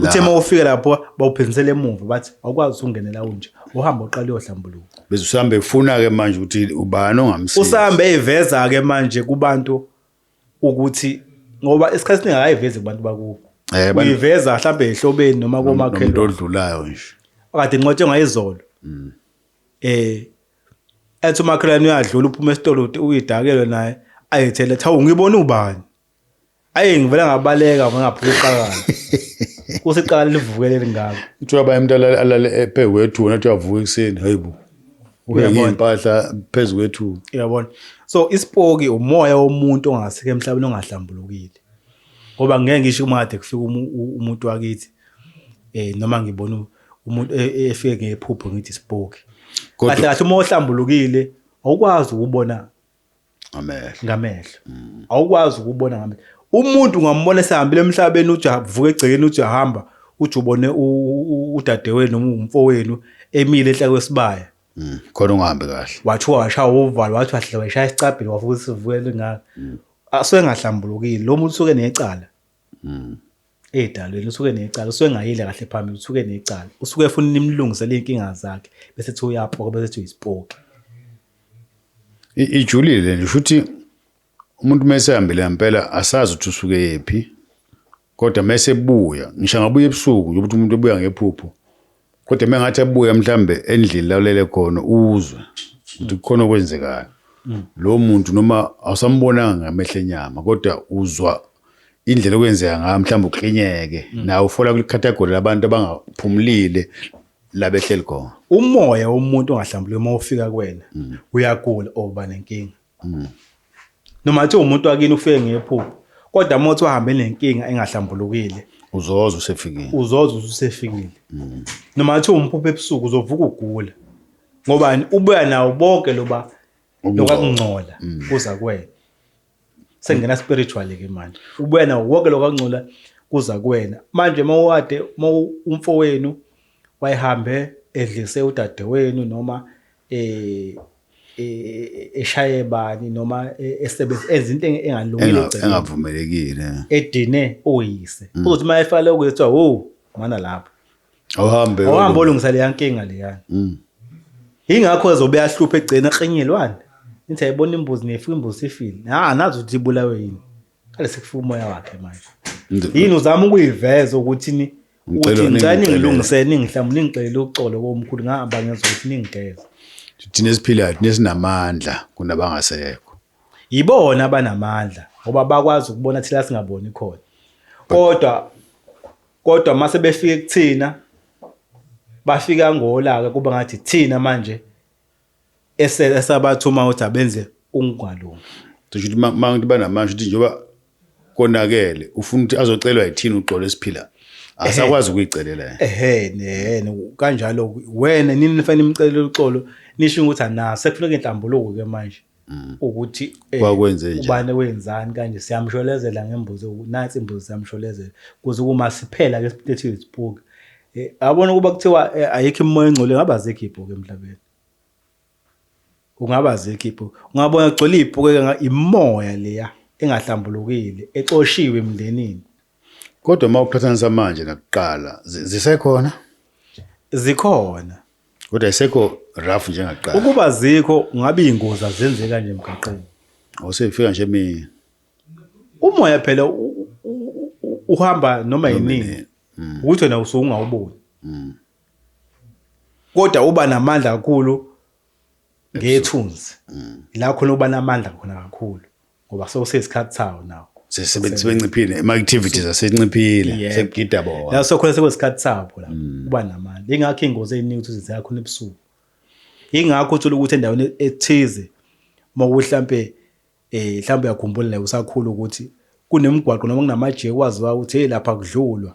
uthe mawufika lapho bawuphinisele emuva bathi awukwazi ungenela unje uhamba uqala uyohlambuluka bese usambe ufuna ke manje ukuthi ubani ongamsiza usambe eveza ke manje kubantu ukuthi ngoba isikhathi singakayivezi kubantu bakubo uyiveza mhlawumbe ehlobeni noma komakhelwane umuntu odlulayo nje akade nqotshe ngayizolo ethi umakhelwane uyadlula uphuma esitolo uyidakelo naye ayithele thawu ngibona ubani ayi ngivela ngabaleka ngaphuqakala kusiqala livukele lingaka uthiwa bayemntala alale ephewethu nathi uyavuka ekseni hayibo uyabona impahla phezukwethu uyabona so ispoke umoya womuntu ongaseke emhlabeni ongahlambulukile ngoba ngeke ngisho uma kade kufika umuntu wakithi noma ngibona umuntu efike ngephupho ngithi ispoke kahle kahle uma ohlambulukile awukwazi ukubona ngamehlo awukwazi ukubona ngamehlo umuntu ungambona esehambile emhlabeni uthi avuka egcekeni uthi ahamba uthi ubone udadewenu noma umfowenu emile enhla kwesibaya khona ungahambi kahle wathiwa washaya uvalo wathi wahle washaya isicabhile wavuka isivukele ngaka asuke engahlambulukile lo muntu usuke necala edalweni usuke necala usuke engayile kahle phambili usuke necala usuke efuna nimlungisele inkinga zakhe bese ethi uyaphoka bese ethi uyisipoki ijulile nje futhi umuntu mase ehambile ngempela asazi ukuthi usuke yephi kodwa mase ebuya ngisho ngabuye ebusuku nje ukuthi umuntu ebuya ngephupho kodwa mengathi ebuya mhlambe endlini lalele khona uzwe ukuthi kukhona okwenzekayo lo muntu noma awusambonanga ngamehlo enyama kodwa uzwa indlela okwenzeka ngayo mhlawumbe uklinyeke nawe ufola kule category labantu abangaphumulile labehleli khona umoya womuntu ongahlambuluki uma ufika kuwena uyagula oba nenkinga noma athi umuntu wakini ufike ngephupho kodwa uma uthi uhambe nenkinga engahlambulukile uzoza usefikile noma athi umphupho ebusuku uzovuka ugula ngobani ubuya nawo bonke lokungcola kuza kuwena sengena spiritually ke manje ubuya nawo wonke lokungcola kuza kuwena manje mawade umfowenu wayihambe edlise udadewenu noma eshaye bani noma esebenza izinto engalungile engavumelekile edine oyise uthi mayefale ukuthiwa wo mana lapho awuhambe olungisa le yankinga leyana ingakho ezobe yahlupha egcina eqinyelwane nithi ayibona imbuzi nefika imbuzi ifile nazi ukuthi ibulawe yini kale sekufika umoya wakhe manje yini uzama ukuyiveza ukuthi ni uthi ngicela ningilungisene ningihlambule ngicela uxolo komkhulu ngihamba ngenza ukuthi ningigeze thina esiphilayo nesinamandla kunabangasekho yibona abanamandla ngoba bakwazi ukubona thina singaboni khona kodwa mase befike kuthina bafika ngolaka kuba ngathi thina manje esabathuma ukuthi abenze ungalungi kusho ukuthi mangithi banamandla ukuthi njengoba konakele ufuna ukuthi azocelwa yithina uxolo esiphila asakwazi ukuyicelela kanjalo wena nini nifanele imcelele uxolo nisho ukuthi anaso sekufuneka inhlambuluko ke manje ukuthi wakwenze nje ubani wenzani kanje siyamsholezela ngembuzi nansi imbuzi siyamsholezela kuze kuma siphela ke siphelethi isibuki abona kuba kuthiwa ayikho imoya engcole ngaba zekho ibhuku emhlabeni ungaba zekho ibhuku ungabona gcwele ibhuku imoya leya engahlambulukile exoshiwe emndenini kodwa mawuqhathanisa manje nakuqala zisekhona zikhona kodwa isekho rough njengaqala ukuba zikho ngabe ingozi azenzeka nje emgaqeni awusefika nje mina umoya phela uhamba noma yini ukuthi wena usungawuboni kodwa uba namandla kakhulu ngethunzi la khona uba namandla khona kakhulu ngoba sokusesikhathi sawo nawo sebenciphile ama-activities asenciphile sekugida bona la sokhona sekwesikhathi sawo la uba namandla ingakho ingozi eziningi ukuthi ziyakhona ebusuku ingakho uthola ukuthi endaweni ethize mawuhlambe mhlawumbe uyakhumbula la usakhulu ukuthi kunemigwaqo noma kunamaje kwaziwa ukuthi hey lapha kudlulwa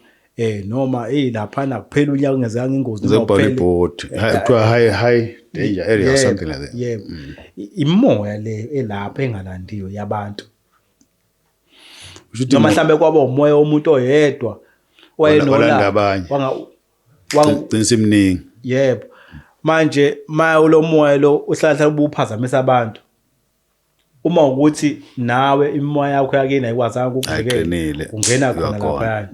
noma lapha nakuphela unyaka ungezanga ingozi noma kuphela board kuthiwa high danger area something like that yebo imoya le elapha engalandiwe yabantu noma mhlambe kwaba umoya womuntu oyedwa oyenolanda abanye wangqinisa iminingi yebo manje lo moya lo uhlala ubuphazamisa abantu uma ukuthi nawe imoya yakho yakini ayikwazanga ukubhekela ungena khona lapha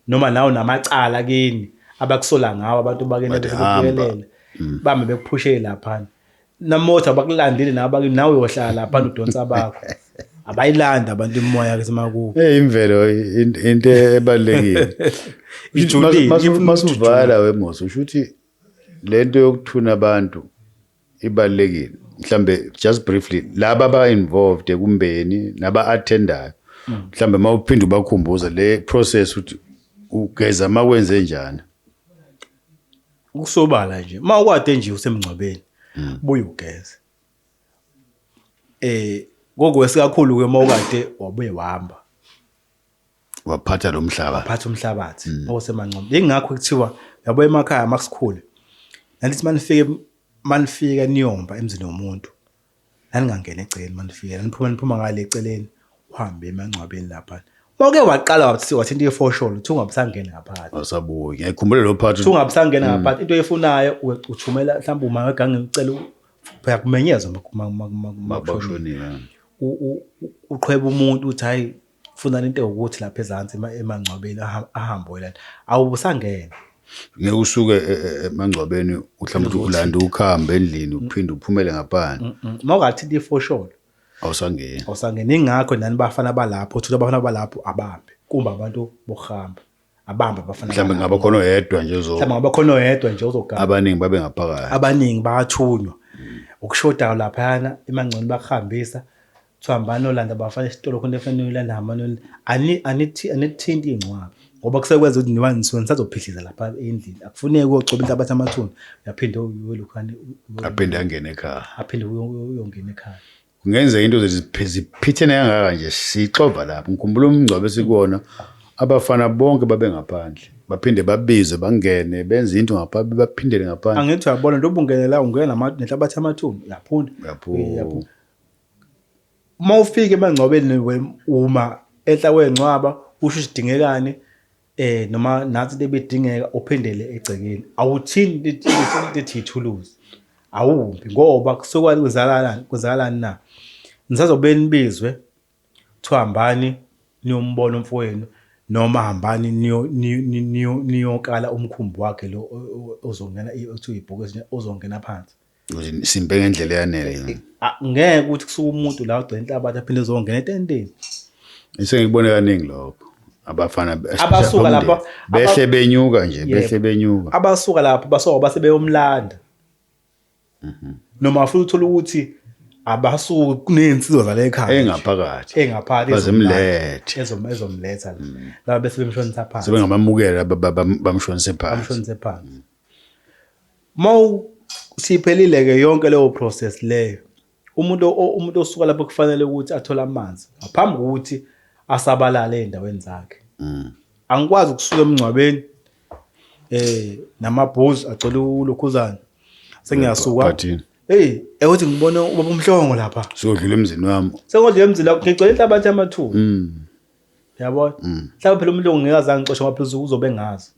noma nawe namacala kini abakusola ngawo abantu bakene bekuyelela bame bekuphushe lapha namotha bakulandile nawe uyohlala lapha udonsa bakho abayilanda abantu imoya kesemakubo imvelo into ebalekile masuvala wemoso usho ukuthi lento yokuthuna abantu ibalekile mhlambe just briefly laba aba involved kumbeni naba attendayo mhlambe mawuphinda ubakhumbuza le process ukuthi ugeza makwenze njani ukusobala nje mawukwade nje usemngcwabeni buye ugeze ngokwesikakhulu ke mawukade wabuye wahamba waphatha lo mhlaba waphatha umhlabathi osemangcwabeni ingakho kuthiwa yabo emakhaya makusikhule nalithi manifika niyomba emzini womuntu naningangena egcekeni manifika niphuma ngale eceleni uhambe emangcwabeni lapha Mawuke waqala wathinta ifosholo uthi ungabusangena ngaphakathi. Asabuyi. Ngiyakhumbula lo part. Uthi ungabusangena ngaphakathi into oyifunayo uthumela mhlawumbe uma egangeni ucela phela kumenyezwa Makushonile. uqhweba umuntu uthi hayi ufuna into ukuthi lapha ezansi emangcwabeni ahambe welana awubusangena. Ngeke usuke emangcwabeni mhlawumbe ulanda ukhambe endlini uphinde uphumele ngaphandle. Mawungathinta ifosholo Awusangena. awusangena ingakho nani bafana balapho uthola abafana balapho abambe kumbe abantu bokuhamba abambe abafana Mhlawumbe ngaba khona oyedwa nje mhlawumbe ngaba khona oyedwa nje ozogama abaningi babe ngaphakathi. abaningi bayathunywa ukushoda laphana emangcweni bakuhambisa thwambana olanda abafana isitolo khona efanele ulanda amano anithinti ingcwaba ngoba kusekwenza ukuthi niba nisazophihliza lapha endlini akufuneki uyocoba inhlabathi amathuna yaphinde uyelukhane Aphinde angene ekhaya. aphinde uyongena ekhaya. Kungenza into ziphithene kangaka nje sixova lapho. Ngikhumbula umngcwabo esikuwona abafana bonke babe ngaphandle. Baphinde babize bangene benze into ngaphandle baphindele ngaphandle. Angithi uyabona njengoba ungene la ungena nenhlabathi amathuna yaphunda. Yapho. Uma ufika emangcwabeni uma enhla wencwaba usho isidingekane noma nathi lebedingeka uphindele egcekeni awuthini lithi ithuluzi awumbi ngoba kusokwani kuzakalani na nisazobe nibizwe thwambani niyombona umfowenu noma hambani niyokala umkhumbi wakhe lo ozongena ekuthiwa ibhokisi ozongena phansi Simbe ngendlela yanele. ngeke ukuthi kusuka umuntu la ugcina inhlabathi aphinde ezongena etenteni. Isengikubone kaningi lokho. Abafana Abasuka lapha behle benyuka nje behle benyuka. Abasuka lapho basoka base beyomlanda. Noma futhi uthola ukuthi abasuka kunensizwa zale ekhaya Engaphakathi bazemlethe ezomletha la bese bemshonisa phansi sebengamamukela bamshonise phansi. Mau siphelile ke yonke leyo process leyo umuntu osuka lapho kufanele ukuthi athole amanzi ngaphambi kokuthi asabalale endaweni zakhe. Angikwazi ukusuka emngcwabeni namabhuzu agcwele ulokhuzana sengiyasuka ukuthi ngibone ubaba umhlongo lapha sodlula emzini wami sengodla emzini lapho ngicela inhlabathi amathuna yabona mhlawumbe phela umlungu ngekazange ngixoxe ngaphezulu uzobe ngazi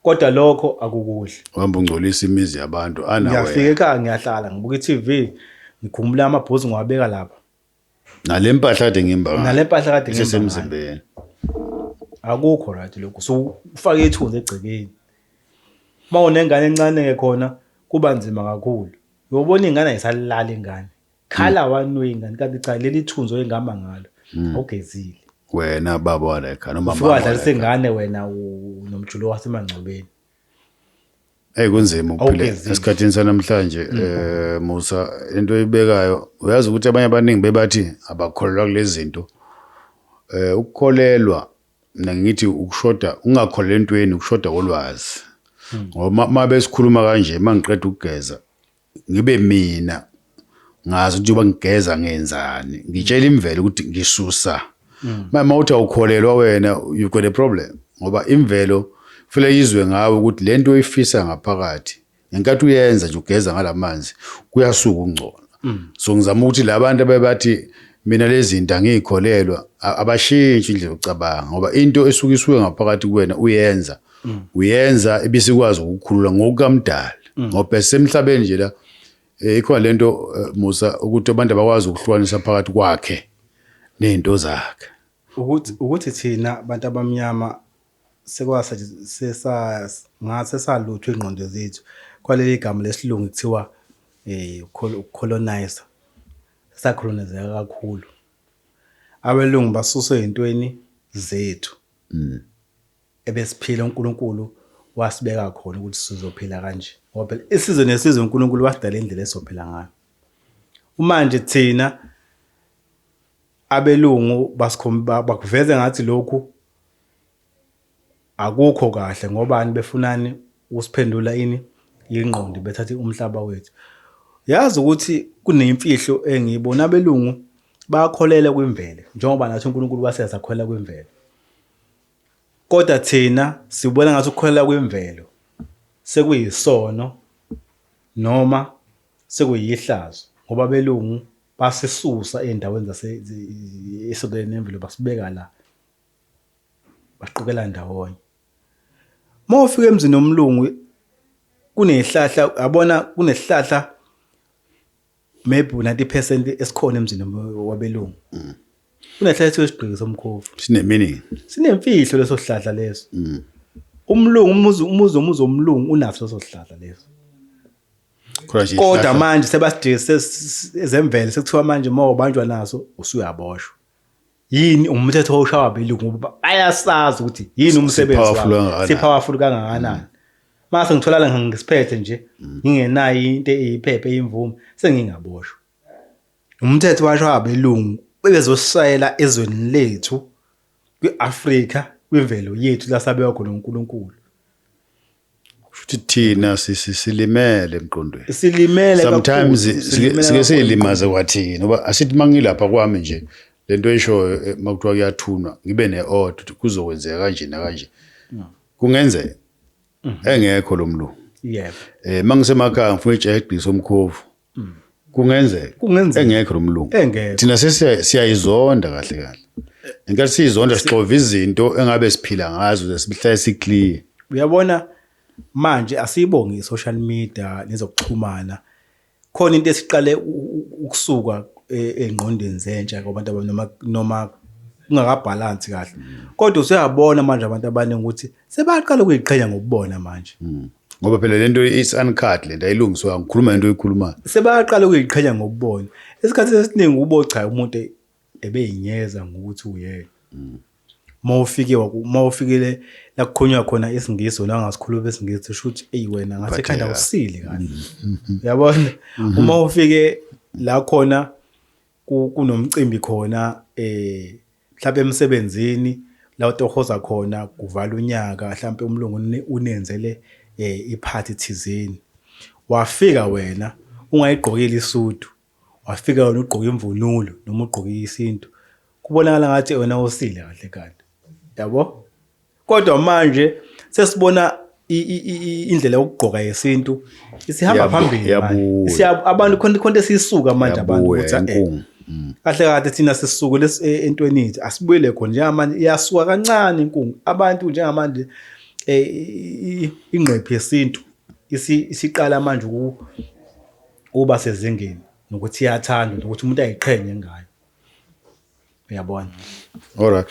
kodwa lokho akukuhle uhamba ungcolisa imizi yabantu anawe ngiyafika ekhaya ngiyahlala ngibuka iTV ngikhumbula amabhuzu ngiwabeka lapha nale mpahla kade ngimba sesemzimbeni akukho right lokho so ufake ithunzi egcekeni mawunengane encane ke khona kuba nzima kakhulu uyobona ingane ayisalala ingane khala wanwe ingane kanti cha leli thunzo engihamba ngalo awugezile wena baba wala ekhaya noma mama wadlalisa ingane wena nomjulo wasemangcwabeni kunzima ukuphila esikhathini sanamhlanje Musa into oyibekayo uyazi ukuthi abanye abaningi bebathi abakholelwa kulezi zinto ukukholelwa mina ngithi ukushoda ungakholelwa entweni ukushoda kolwazi ngoba mabe sikhuluma kanje mangiqeda ukugeza ngibe mina ngazi ukuthi uba ngigeza ngenzani ngitshela imvelo ukuthi ngisusa mama uthi awukholelwa wena you got a problem ngoba imvelo fule izwe ngawe ukuthi lento oyifisa ngaphakathi ngenkathi uyenza nje ugeza ngalamanzi kuyasuka ungcola so ngizama ukuthi labantu abebathi mina lezi zinto angikholelwa abashintshi indlela ucabanga ngoba into esukiswe ngaphakathi kuwena uyenza ebisikwazi ukukhulula ngokukamdala ngoba semhlabeni nje la ikhona lento Musa ukuthi abantu abakwazi ukuhlukanisa phakathi kwakhe nezinto zakhe ukuthi thina abantu abamnyama ngase saluthwa ingqondo zethu kwaleli igama lesilungu kuthiwa colonizer sacolonizeka kakhulu abelungu basuswe ezintweni zethu ebesiphila uNkulunkulu wasibeka khona ukuthi sizophila kanje ngoba phela isizwe nesizwe uNkulunkulu wasidala indlela esophila ngayo manje thina abelungu basikhomba bakuveze ngathi lokhu akukho kahle ngoba befunani usiphendula ingqondo bethatha umhlaba wethu yazi ukuthi kunemfihlo engiyibona abelungu bayakholela kwimvelo njengoba nathi uNkulunkulu wasezakholela kwimvelo kodwa thina sibona ngathi ukukholela kwimvelo sekuyisono noma sekuyihlazo ngoba abelungu basisusa endaweni esodeni nemvelo basibeka la basiqukela ndawonye. Mawufika emzini omlungu kunehlahla yabona kunehlahla maybe 90% esikhona emzini wabelungu. Kunehlahla esigqiki somkhofu. Sinemfihlo leso sihlahla leso. Umlungu umuzi omlungu unaso leso sihlahla leso. Kodwa manje sebasidise ezemvelo sekuthiwa manje mawubanjwa naso usuyaboshwa. Yini umthetho oshawa belungu bayasazi ukuthi yini umsebenzi wabo. Sipowerful kangakanani. Mase ngitholala ngisiphethe nje ngingenayo into eyiphephe eyimvume sengingaboshwa. Umthetho washawa belungu bezosayela ezweni lethu kwiAfrika kwimvelo yethu la sabekwa khona uNkulunkulu. Futhi thina silimele emqondweni. Silimele sometimes sike silimaze kwathina ngoba asithi mangilapha kwami nje lento esho makuthiwa kuyathunwa ngibe neorder kuzokwenzeka kanje nakanje. Kungenzeka engekho lo mlungu. Yebo. Mangisemakhaya ngifuna ijeqisa omkhofu. Kungenzeka engekho lo mlungu. Thina siyayizonda kahle kahle. Enkathi siyizonda sixova izinto engabe siphila ngazo sesihlale siclear. Uyabona manje asiyibonge i-social media nezokuxhumana. Khona into esiqale ukusuka engqondweni zentsha kubantu noma kungakabalance kahle. Kodwa usuyabona manje abantu abaningi ukuthi sebaqala ukuyiqhenya ngokubona manje. Ngoba phela lento is uncut lento ayilungiswa ngikhuluma into oyikhulumayo. Sebaqala ukuyiqhenya ngokubona. Esikhathi esiningi ubocha umuntu ebeyinyeza ngokuthi uyena. Mawufikile la kukhonywa khona isingisi wena ngasikhuluma isingisi shothi wena ngathi ekhanda usile kahle. Uyabona uma ufike la khona kunomcimbi khona mhlawumbe emsebenzini la utohoza khona kuvala unyaka mhlawumbe umlungu unenzele iphathi thizeni. Wafika wena ungayigqokile isudu. Wafika wena ugqoka imvunulo noma ugqoka isintu. Kubonakala ngathi wena usile kahle kahle. Yabo? Kodwa manje sesibona indlela yokugqoka yesintu isihamba phambili manje. Abantu konke sisuka manje abantu ukuthi kahle kahle thina sisuku entweni ithi asibuyele khona njengamanje iyasuka kancane inkungu. Abantu njengamanje ingqephe yesintu isiqala manje uba sezingeni nokuthi iyathandwa nokuthi umuntu ayiqhenye ngayo. Uyabona? Alright.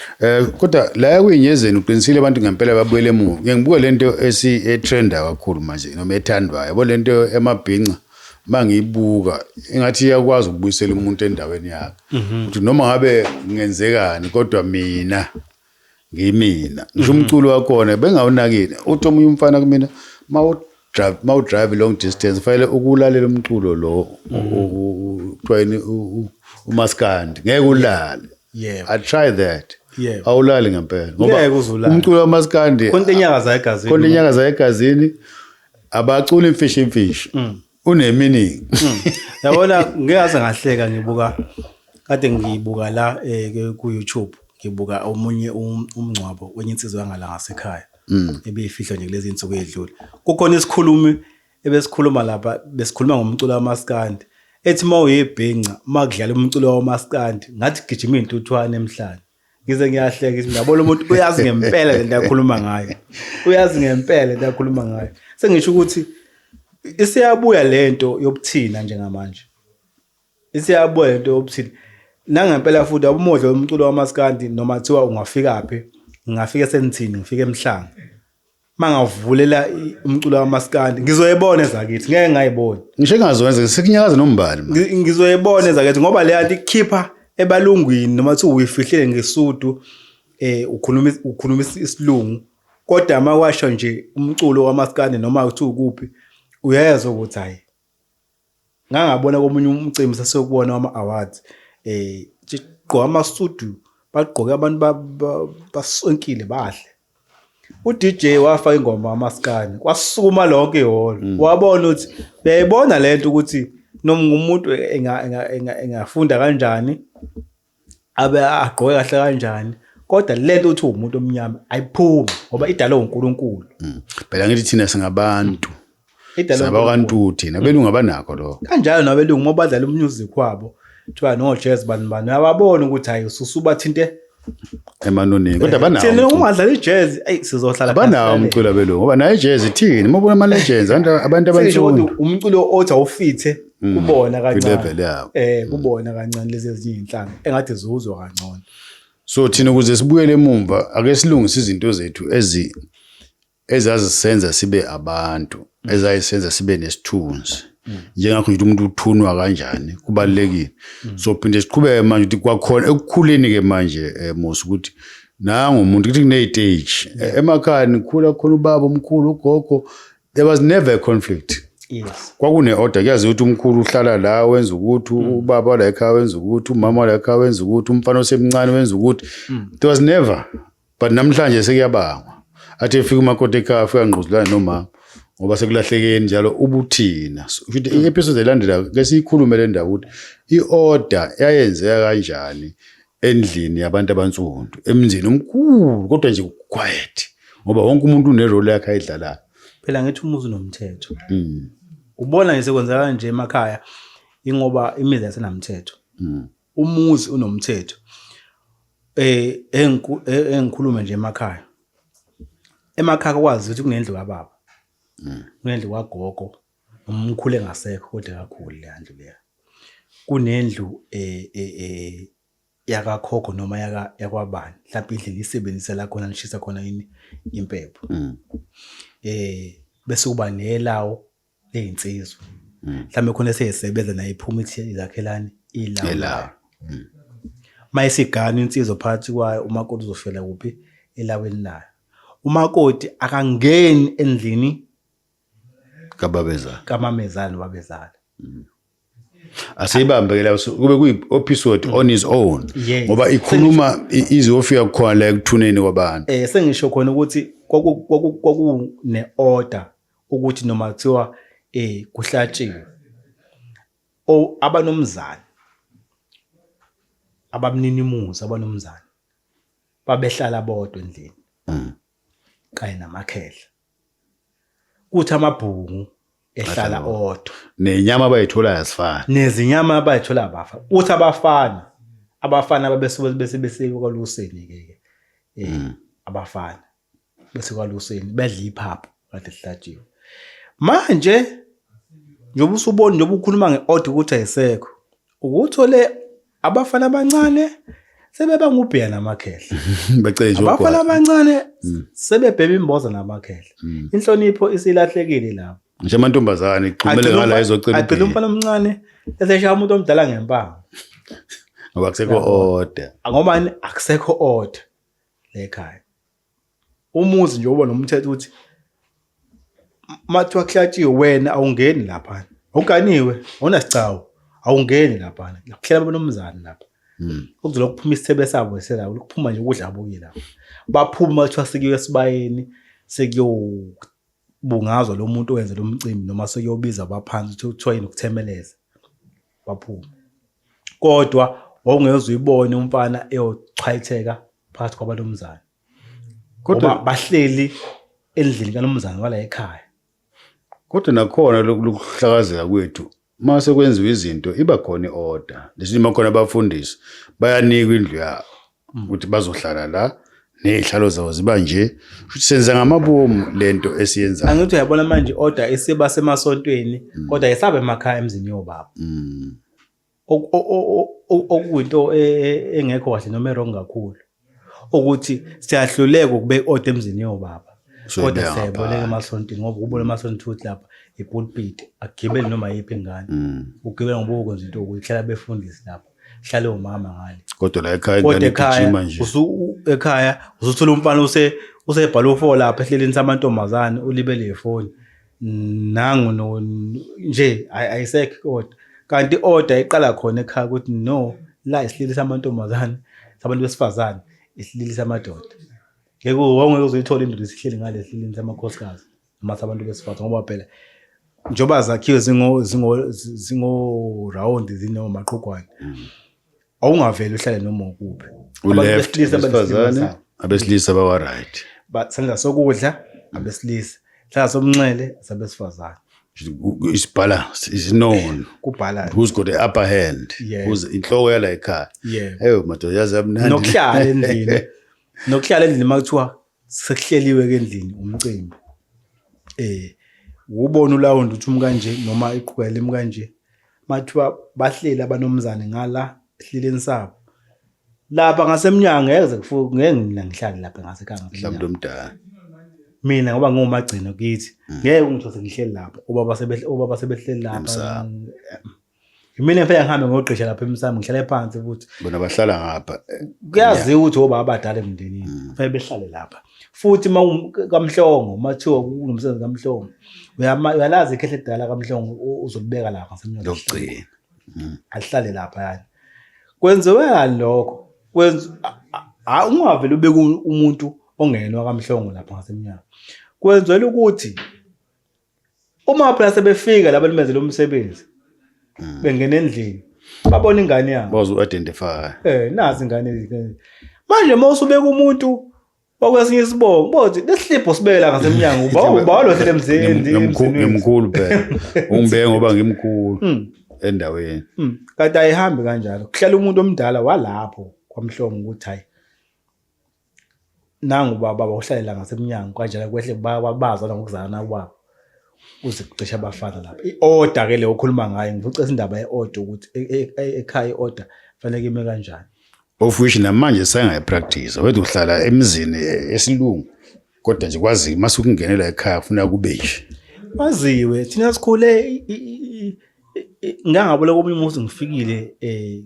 Kodwa la kuyinyezeni uqinisile abantu ngempela babuyele emuva. Ngibuka lento etrenda kakhulu manje noma ethandwayo. Yabo lento emabhinqa mangiyibuka engathi iyakwazi ukubuyisela umuntu endaweni yakhe. Ukuthi noma ngabe ngenzekani kodwa mina ngimina. Ngisho umculo wakhona bengawunakile. Uthi omunye umfana kumina mawu drive long distance fanele ukulalela umculo lo kuthiwani umaskandi ngeke ulale. Yeah. I try that. Yeah. Awulali ngempela ngoba umculo wamaskandi konke inyanga za egazini abacula imfishi uneminingi. Yabona ngiyazi ngahleka ngibuka kade ngiyibuka la ku YouTube ngibuka omunye umncwabo wenye insizwa yangala ngasekhaya ebeyifihla nje kulezi insuku edlule. Kukhona isikhulumi ebesikhuluma lapha besikhuluma ngomculo wamaskandi ethi mawuyibhinqa makudlala umculo wamaskandi ngathi gijima intuthwane emhlanje. Ngize ngiyahleka ukuthi ngiyabona umuntu uyazi ngempela lento yakhuluma ngayo. Uyazi ngempela lento yakhuluma ngayo. Sengisho ukuthi isiyabuya lento yobuthina njengamanje. Isiyabuya lento yobuthina. Nangempela futhi abumodlo womculo wamaskandi noma kuthiwa ungafika phi ngingafika senithini ngifike emhlanga. Mangavulela umculo wamaskandi ngizoyibona ezakithi ngeke ngayibona. Ngisho engazwenza sekunyakaza nombali. Ngizoyibona ezakithi ngoba le yanti ikhipha ebalungwini noma kuthi uyifihlele ngesudu ukhuluma isilungu kodwa mawasho nje umculo wamaskandi noma kuthi ukuphi uyezwa ukuthi hayi ngangabona komunye umcimbi sasokubona ama awards gqoka amasudu bagqoke abantu basonkile bahle. uDJ wafaka ingoma yamaskandi kwasukuma lonke ihholo wabona ukuthi uyayibona lento ukuthi noma umuntu engafunda kanjani abe agqoke kahle kanjani kodwa lento uthi umuntu omnyama ayiphumi ngoba idalwe uNkulunkulu. Phela ngithi thina singabantu sabakantu thina belungu abanakho lo kanjalo nabelungu ngoba badlala umusic wabo kuthiwa no jazz bani uyababona ukuthi hayi ususubathinte emanonini kodwa banawo thina ungadlala ijazz sizohlala banawo umculo abelungu ngoba nayo ijazz ithini mabona ama legends abantu abansundu abansundu umculo othi awufithe kubona kancane level yabo kubona kancane lezi ezinye inhlanga engathi zuzwa kancane. so thina ukuze sibuyele emumva ake silungise izinto zethu ezazisenza sibe abantu ezayisenza sibe nesithunzi njengakho nje umuntu uthunwa kanjani kubalekile so phinde siqhubeke manje ukuthi kwakhona ekukhuleni ke manje Musa ukuthi nangu umuntu kuthi kune stage emakhaya nikhula khona ubaba omkhulu ugogo there was never a conflict. Yes. Kwakune order kuyazi ukuthi umkhulu uhlala la wenza ukuthi ubaba la ekhaya wenza ukuthi umama la ekhaya wenza ukuthi umfana osemncane wenza ukuthi there was never but namhlanje sekuyabangwa athi efika umakoti ekhaya afika ngquzulana nomama ngoba sekulahlekeni njalo ubuthina futhi i-episode elandela ke siyikhulume le ndawo ukuthi i-order yayenzeka kanjani endlini yabantu abansundu emzini omkhulu kodwa nje quiet ngoba wonke umuntu unerole yakhe ayidlalayo phela ngithi umuzi unomthetho ubona nje sekwenzeka kanje emakhaya ingoba imizi yasenamthetho umuzi unomthetho engikhulume nje emakhaya kwazi ukuthi kunendlu kababa kunendlu kwagogo umkhulu engasekho kodwa kakhulu le ndlu leya kunendlu yakakhokho noma yakwabani mhlawumbe indlela isebenzisela khona lishisa khona yini impepho bese kuba nelawo lezinsizwa mhlawumbe khona seyisebenza nayo iphuma ithi izakhelani ilawo mayisigana insizwa phakathi kwayo umakoti uzofela kuphi elaweni layo umakoti akangeni endlini kamamezala babezala asibambe la kube kuyi-episode on his own ngoba ikhuluma izofika khona la ekuthuneni kwabantu sengisho khona ukuthi kwakune order ukuthi noma kuthiwa kuhlatshiwe abanomzana abamninimuzi abanomzana babehlala bodwa endlini kanye namakhehla kuthi amabhungu ehlala odwa nenyama abayithola asifana nezinyama abayithola abafa uthi abafana bese kwaluseni ke abafana bese kwaluseni bedla iphaphu kade sihlatshiwe manje njobe usubona njobe ukhuluma ngeorder ukuthi ayisekho ukuthole abafana abancane sebeba ngubheya namakhehla baceje abafana abancane sebebheba imboza namakhehla inhlonipho isilahlekile lapho nje amantombazane ixhumele ngala ezocela acela umfana omncane eseshaya umuntu omdala ngempanga ngoba akusekho order ngoba akusekho order lekhaya umuzi nje ubona umthetho ukuthi mathiwa kuhlatshiwe wena awungeni lapha awuganiwe awunasicawu awungeni lapha kuhlela abanomzana lapha ukuzola kuphuma isithebe sabo eselawo kuphuma nje ukudla abukile lapha baphuma kuthiwa sekiwe esibayeni sekuyobungazwa lo muntu owenza lo mcimbi noma sekuyobiza abaphansi kuthiwa yini ukuthemeleza baphuma kodwa wawungezwe uyibone umfana eyochwayitheka phakathi kwabalomzana kodwa bahleli endlini kanomzana wala ekhaya kodwa nakhona lokuhlakazeka kwethu mase kwenziwa izinto iba khona iorder lesima khona abafundisi bayanikwa indlu yabo ukuthi bazohlala la nezihlalo zawo ziba nje futhi senza ngamabomu lento esiyenza angithi uyabona manje order esiba semasontweni kodwa yesabe emakhaya emzini yobaba okuyinto engekho kahle noma erong kakhulu ukuthi siyahluleka ukubeka order emzini yobaba kodwa siyaboleka emasontweni ngoba ubona emasontweni futhi lapha ipulpit agibele noma yipi ingane ugibele ngoba ukwenza into ukuhlala befundisi lapha hlale umama ngale kodwa la ekhaya ingane igijima nje ekhaya uzothola umfana usebhala u4 lapha ehleleni samantombazane ulibele ifoni nangu nje ayisekho kodwa kanti order iqala khona ekhaya ukuthi no la isilili samantombazane sabantu besifazane isilili samadoda ngeke wonke uzoyithola indlu isihleli ngale esilini samakhosikazi noma sabantu besifazane ngoba phela njoba zakhiwe zingo round zinomaqhugwane awungaveli uhlale noma ukuphi uleft besifazane abesilisa bawa right senza sokudla abesilisa hlala somnxele sabesifazane is balance, is known. Kubhala. Who's got the upper hand? Yeah. Who's inhloko yala ekhaya? Yeah. Eyo madoda yazi amnandi. Nokuhlala endlini. Nokuhlala endlini makuthiwa sekuhleliwe ke endlini umcimbi. Ubona ulawundi uthi kanje noma iqhwele kanje. Mathiwa bahleli abanomzane ngala ehlileni sabo. Lapha ngasemnyango ngeke kufuke ngeke ngihlale lapha ngasekhaya Mhlawumbe omdala. mina ngoba ngomagcino kithi ngeke ungithose ngihleli lapha obaba sebehleli lapha mina ngifike ngihambe ngogqisha lapha emsamo ngihlale phansi futhi Bona bahlala ngapha. kuyaziwa ukuthi obaba abadala emndenini kufanele behlale lapha futhi kamhlongo mathiwa kunomsebenzi kamhlongo uyalazi ikhehle edala kamhlongo uzolibeka lapha ngasemnyango Lokugcina. ahlale lapha yani kwenziwa lokho ungavele ubeke umuntu ongenwa kamhlongo lapha ngasemnyango kwenzela ukuthi uma phela sebefika laba limezele umsebenzi bengena endlini babona ingane yabo Bazo identify. nazi ingane manje mawusubeka umuntu okwesinye isibongo bothi lesihlipho sibela ngasemnyango uba lo hlele emzini Ngimkhulu phela. Ungibeke ngoba ngimkhulu endaweni. kanti ayihambi kanjalo kuhlala umuntu omdala walapho kwamhlongo ukuthi hayi nangu baba uhlalela ngasemnyango kanjalo kwehle babazana ngokuzana kwabo uze kucisha abafana lapha iorder ke le okhuluma ngayo ngivucela indaba yeorder ukuthi ekhaya iorder fanele ime kanjani Of which namanje sengayipractice wethu uhlala emzini esilungu kodwa nje kwazi mase ukungenela ekhaya ufuna kube nje baziwe thina sikhule ngangabula komunye umuntu ngifikile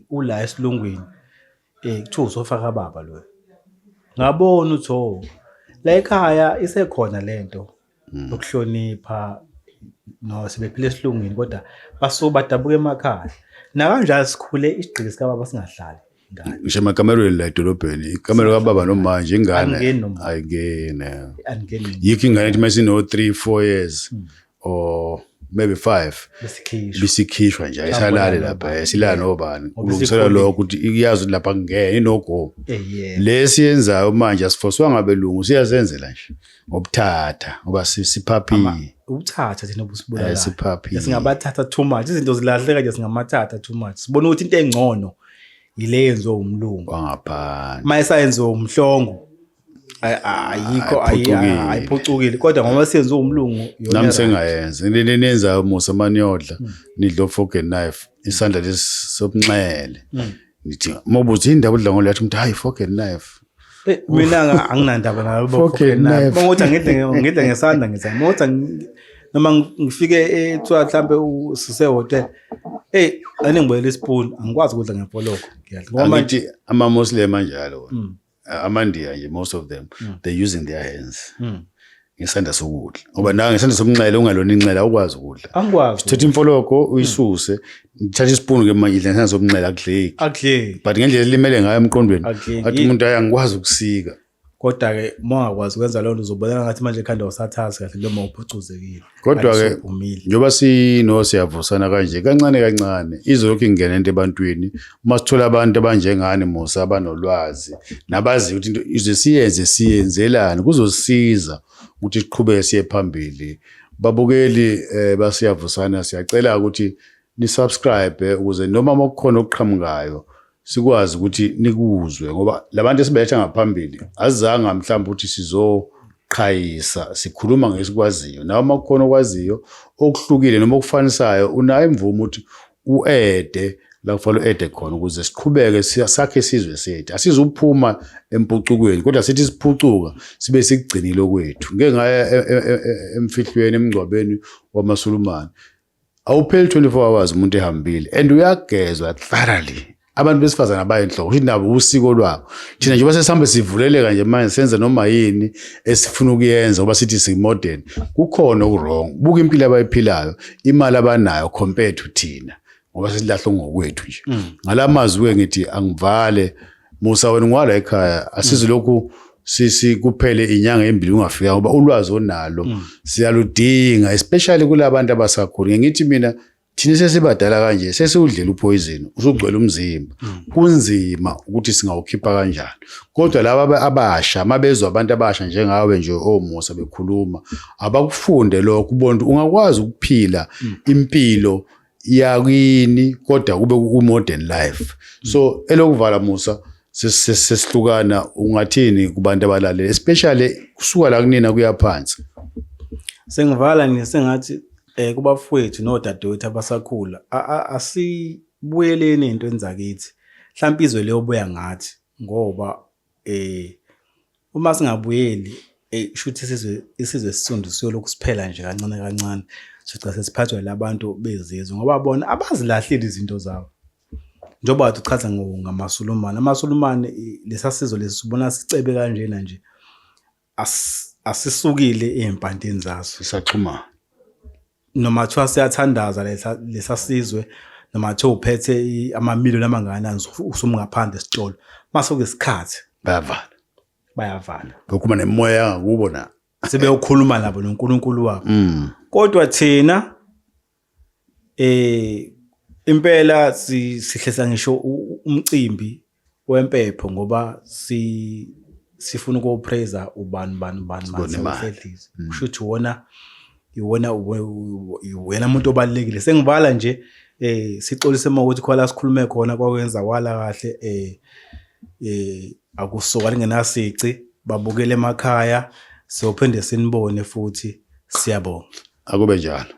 ula esilungwini kuthiwa uzofaka baba lo ngabona utho la ekhaya isekhona lento ukuhlonipha no sebephile esilungwini kodwa badabuka emakhaya na kanjalo sikhule isigqiki sika baba singahlali ngani ngisho amakamerweni la edolobheni ikamera kababa nomanje ingane ayingene yikho ingane ethi masino 3-4 years or maybe 5 bisikhishwa nje ayisalale lapha silala nobani kulungisela lokho ukuthi iyazi lapha ngeke inogogo lesi yenzayo manje asifoswa ngabelungu siyazenzela nje ngobuthatha ngoba siphaphile ubuthatha thina obusibulala siphaphile singabathatha too much izinto zilahleka nje singamathatha too much sibona ukuthi into engcono ile yenziwa umlungu wangaphandle mayesayenziwa umhlongo ayikho ayiphucukile kodwa ngoba siyenziwa umlungu nami sengayenza nenenza Musa Manyodla nidlo fork and knife isandla lesobunxele nithi mobuthi indaba udla ngolathi umuntu hayi fork and knife mina anginandaba nalo fork and knife ngokuthi ngidle ngesandla ngizama ukuthi noma ngifike ethiwa mhlambe usise hotel ane ngibuyele ispoon angikwazi ukudla ngepoloko ngiyadla ngoba manje ama Muslim manjalo Amandia nje most of them they're using their hands ngesandla sokudla ngoba nawe ngesandla sobunxele ungalona inxele awukwazi ukudla angikwazi uthatha imfoloko uyisuse uthatha ispoon ke manje ngesandla sobunxele akudleki but ngendlela elimele ngayo emqondweni athi umuntu ayangikwazi ukusika kodwa ke mongakwazi ukwenza loo nto uzobonana ngathi manje ekhanda usathazi kahle noma uphucuzekile kodwa ke njoba siyavusana kanje kancane izolokhu ingena into ebantwini uma sithola abantu abanjengani Musa abanolwazi nabazi ukuthi into ize siyenzelani kuzosisiza ukuthi siqhubeke siye phambili babukeli basiyavusana siyacela ukuthi ni subscribe ukuze noma makukhona okuqhamukayo sikwazi ukuthi nikuzwe ngoba labantu esibeletha ngaphambili azange mhlawumbe ukuthi sizoqhayisa sikhuluma ngesikwaziyo nawe makukhona okwaziyo okuhlukile noma okufanisayo unayo imvumo ukuthi uede la kufanele uede khona ukuze siqhubeke sakhe sizwe sethu asizuphuma empucukweni kodwa sithi siphucuka sibe sikugcinile okwethu ngeke ngaya emfihlweni emngcwabeni wamaSulumane awupheli 24 hours umuntu ehambile and uyagezwa thoroughly abantu besifazana abayinhloko ukuthi nabo usiko lwabo thina nje basesambe sivuleleka nje manje senze noma yini esifuna ukuyenza ngoba sithi simodern kukhona okurong buka impilo abayiphilayo imali abanayo compared to thina ngoba sesilahlo ngokwethu nje ngalamazwi ngithi angivale Musa wena ngwala ekhaya asize lokhu kuphele inyanga embili ungafika ngoba ulwazi onalo siyaludinga especially kulabantu abasakhula ngithi mina thina sesibadala kanje sesiudlela uphoyizini usugcwele umzimba kunzima ukuthi singawukhipha kanjani kodwa laba abasha mabezwe abantu abasha njengawe nje oMusa bekhuluma abakufunde lokho ubona ungakwazi ukuphila impilo yakini kodwa kube ku modern life so elokuvala Musa sesihlukana ungathini kubantu abalalele especially kusuka la kunina kuyaphansi sengivala nje sengathi kubafowethu nodadewethu abasakhula asibuyeleni into enzakithi mhlawumbe izwe leyo boya ngathi ngoba uma singabuyeli shuthi isizwe sisundisiwe lokhu siphela nje kancane kancane sica sesiphathwa labantu bezizwe ngoba bona abazilahlile izinto zabo njengoba wathi uchaza ngamaSulumane amaSulumane lesasizwe lesibona sicebe kanjena nje asisukile empandeni zaso sisaxhuma noma thiwa siyathandaza lesasizwe noma thiwa uphethe amamiliyoni amangakanani usumngaphandle esitolo mase kuyisikhathi bayavala lokuma nemoya kubo na sebeyokhuluma nabo noNkulunkulu wabo kodwa thina impela sihlesa ngisho umcimbi wempepho ngoba sifuna ukupraise ubani manje kushuthi iwona umuntu obalekile sengivala nje sixolise ukuthi khona sikhulume khona kwakwenza wala kahle akusoka lingenasici babukele emakhaya siyophinde sinibone futhi siyabonga akube njalo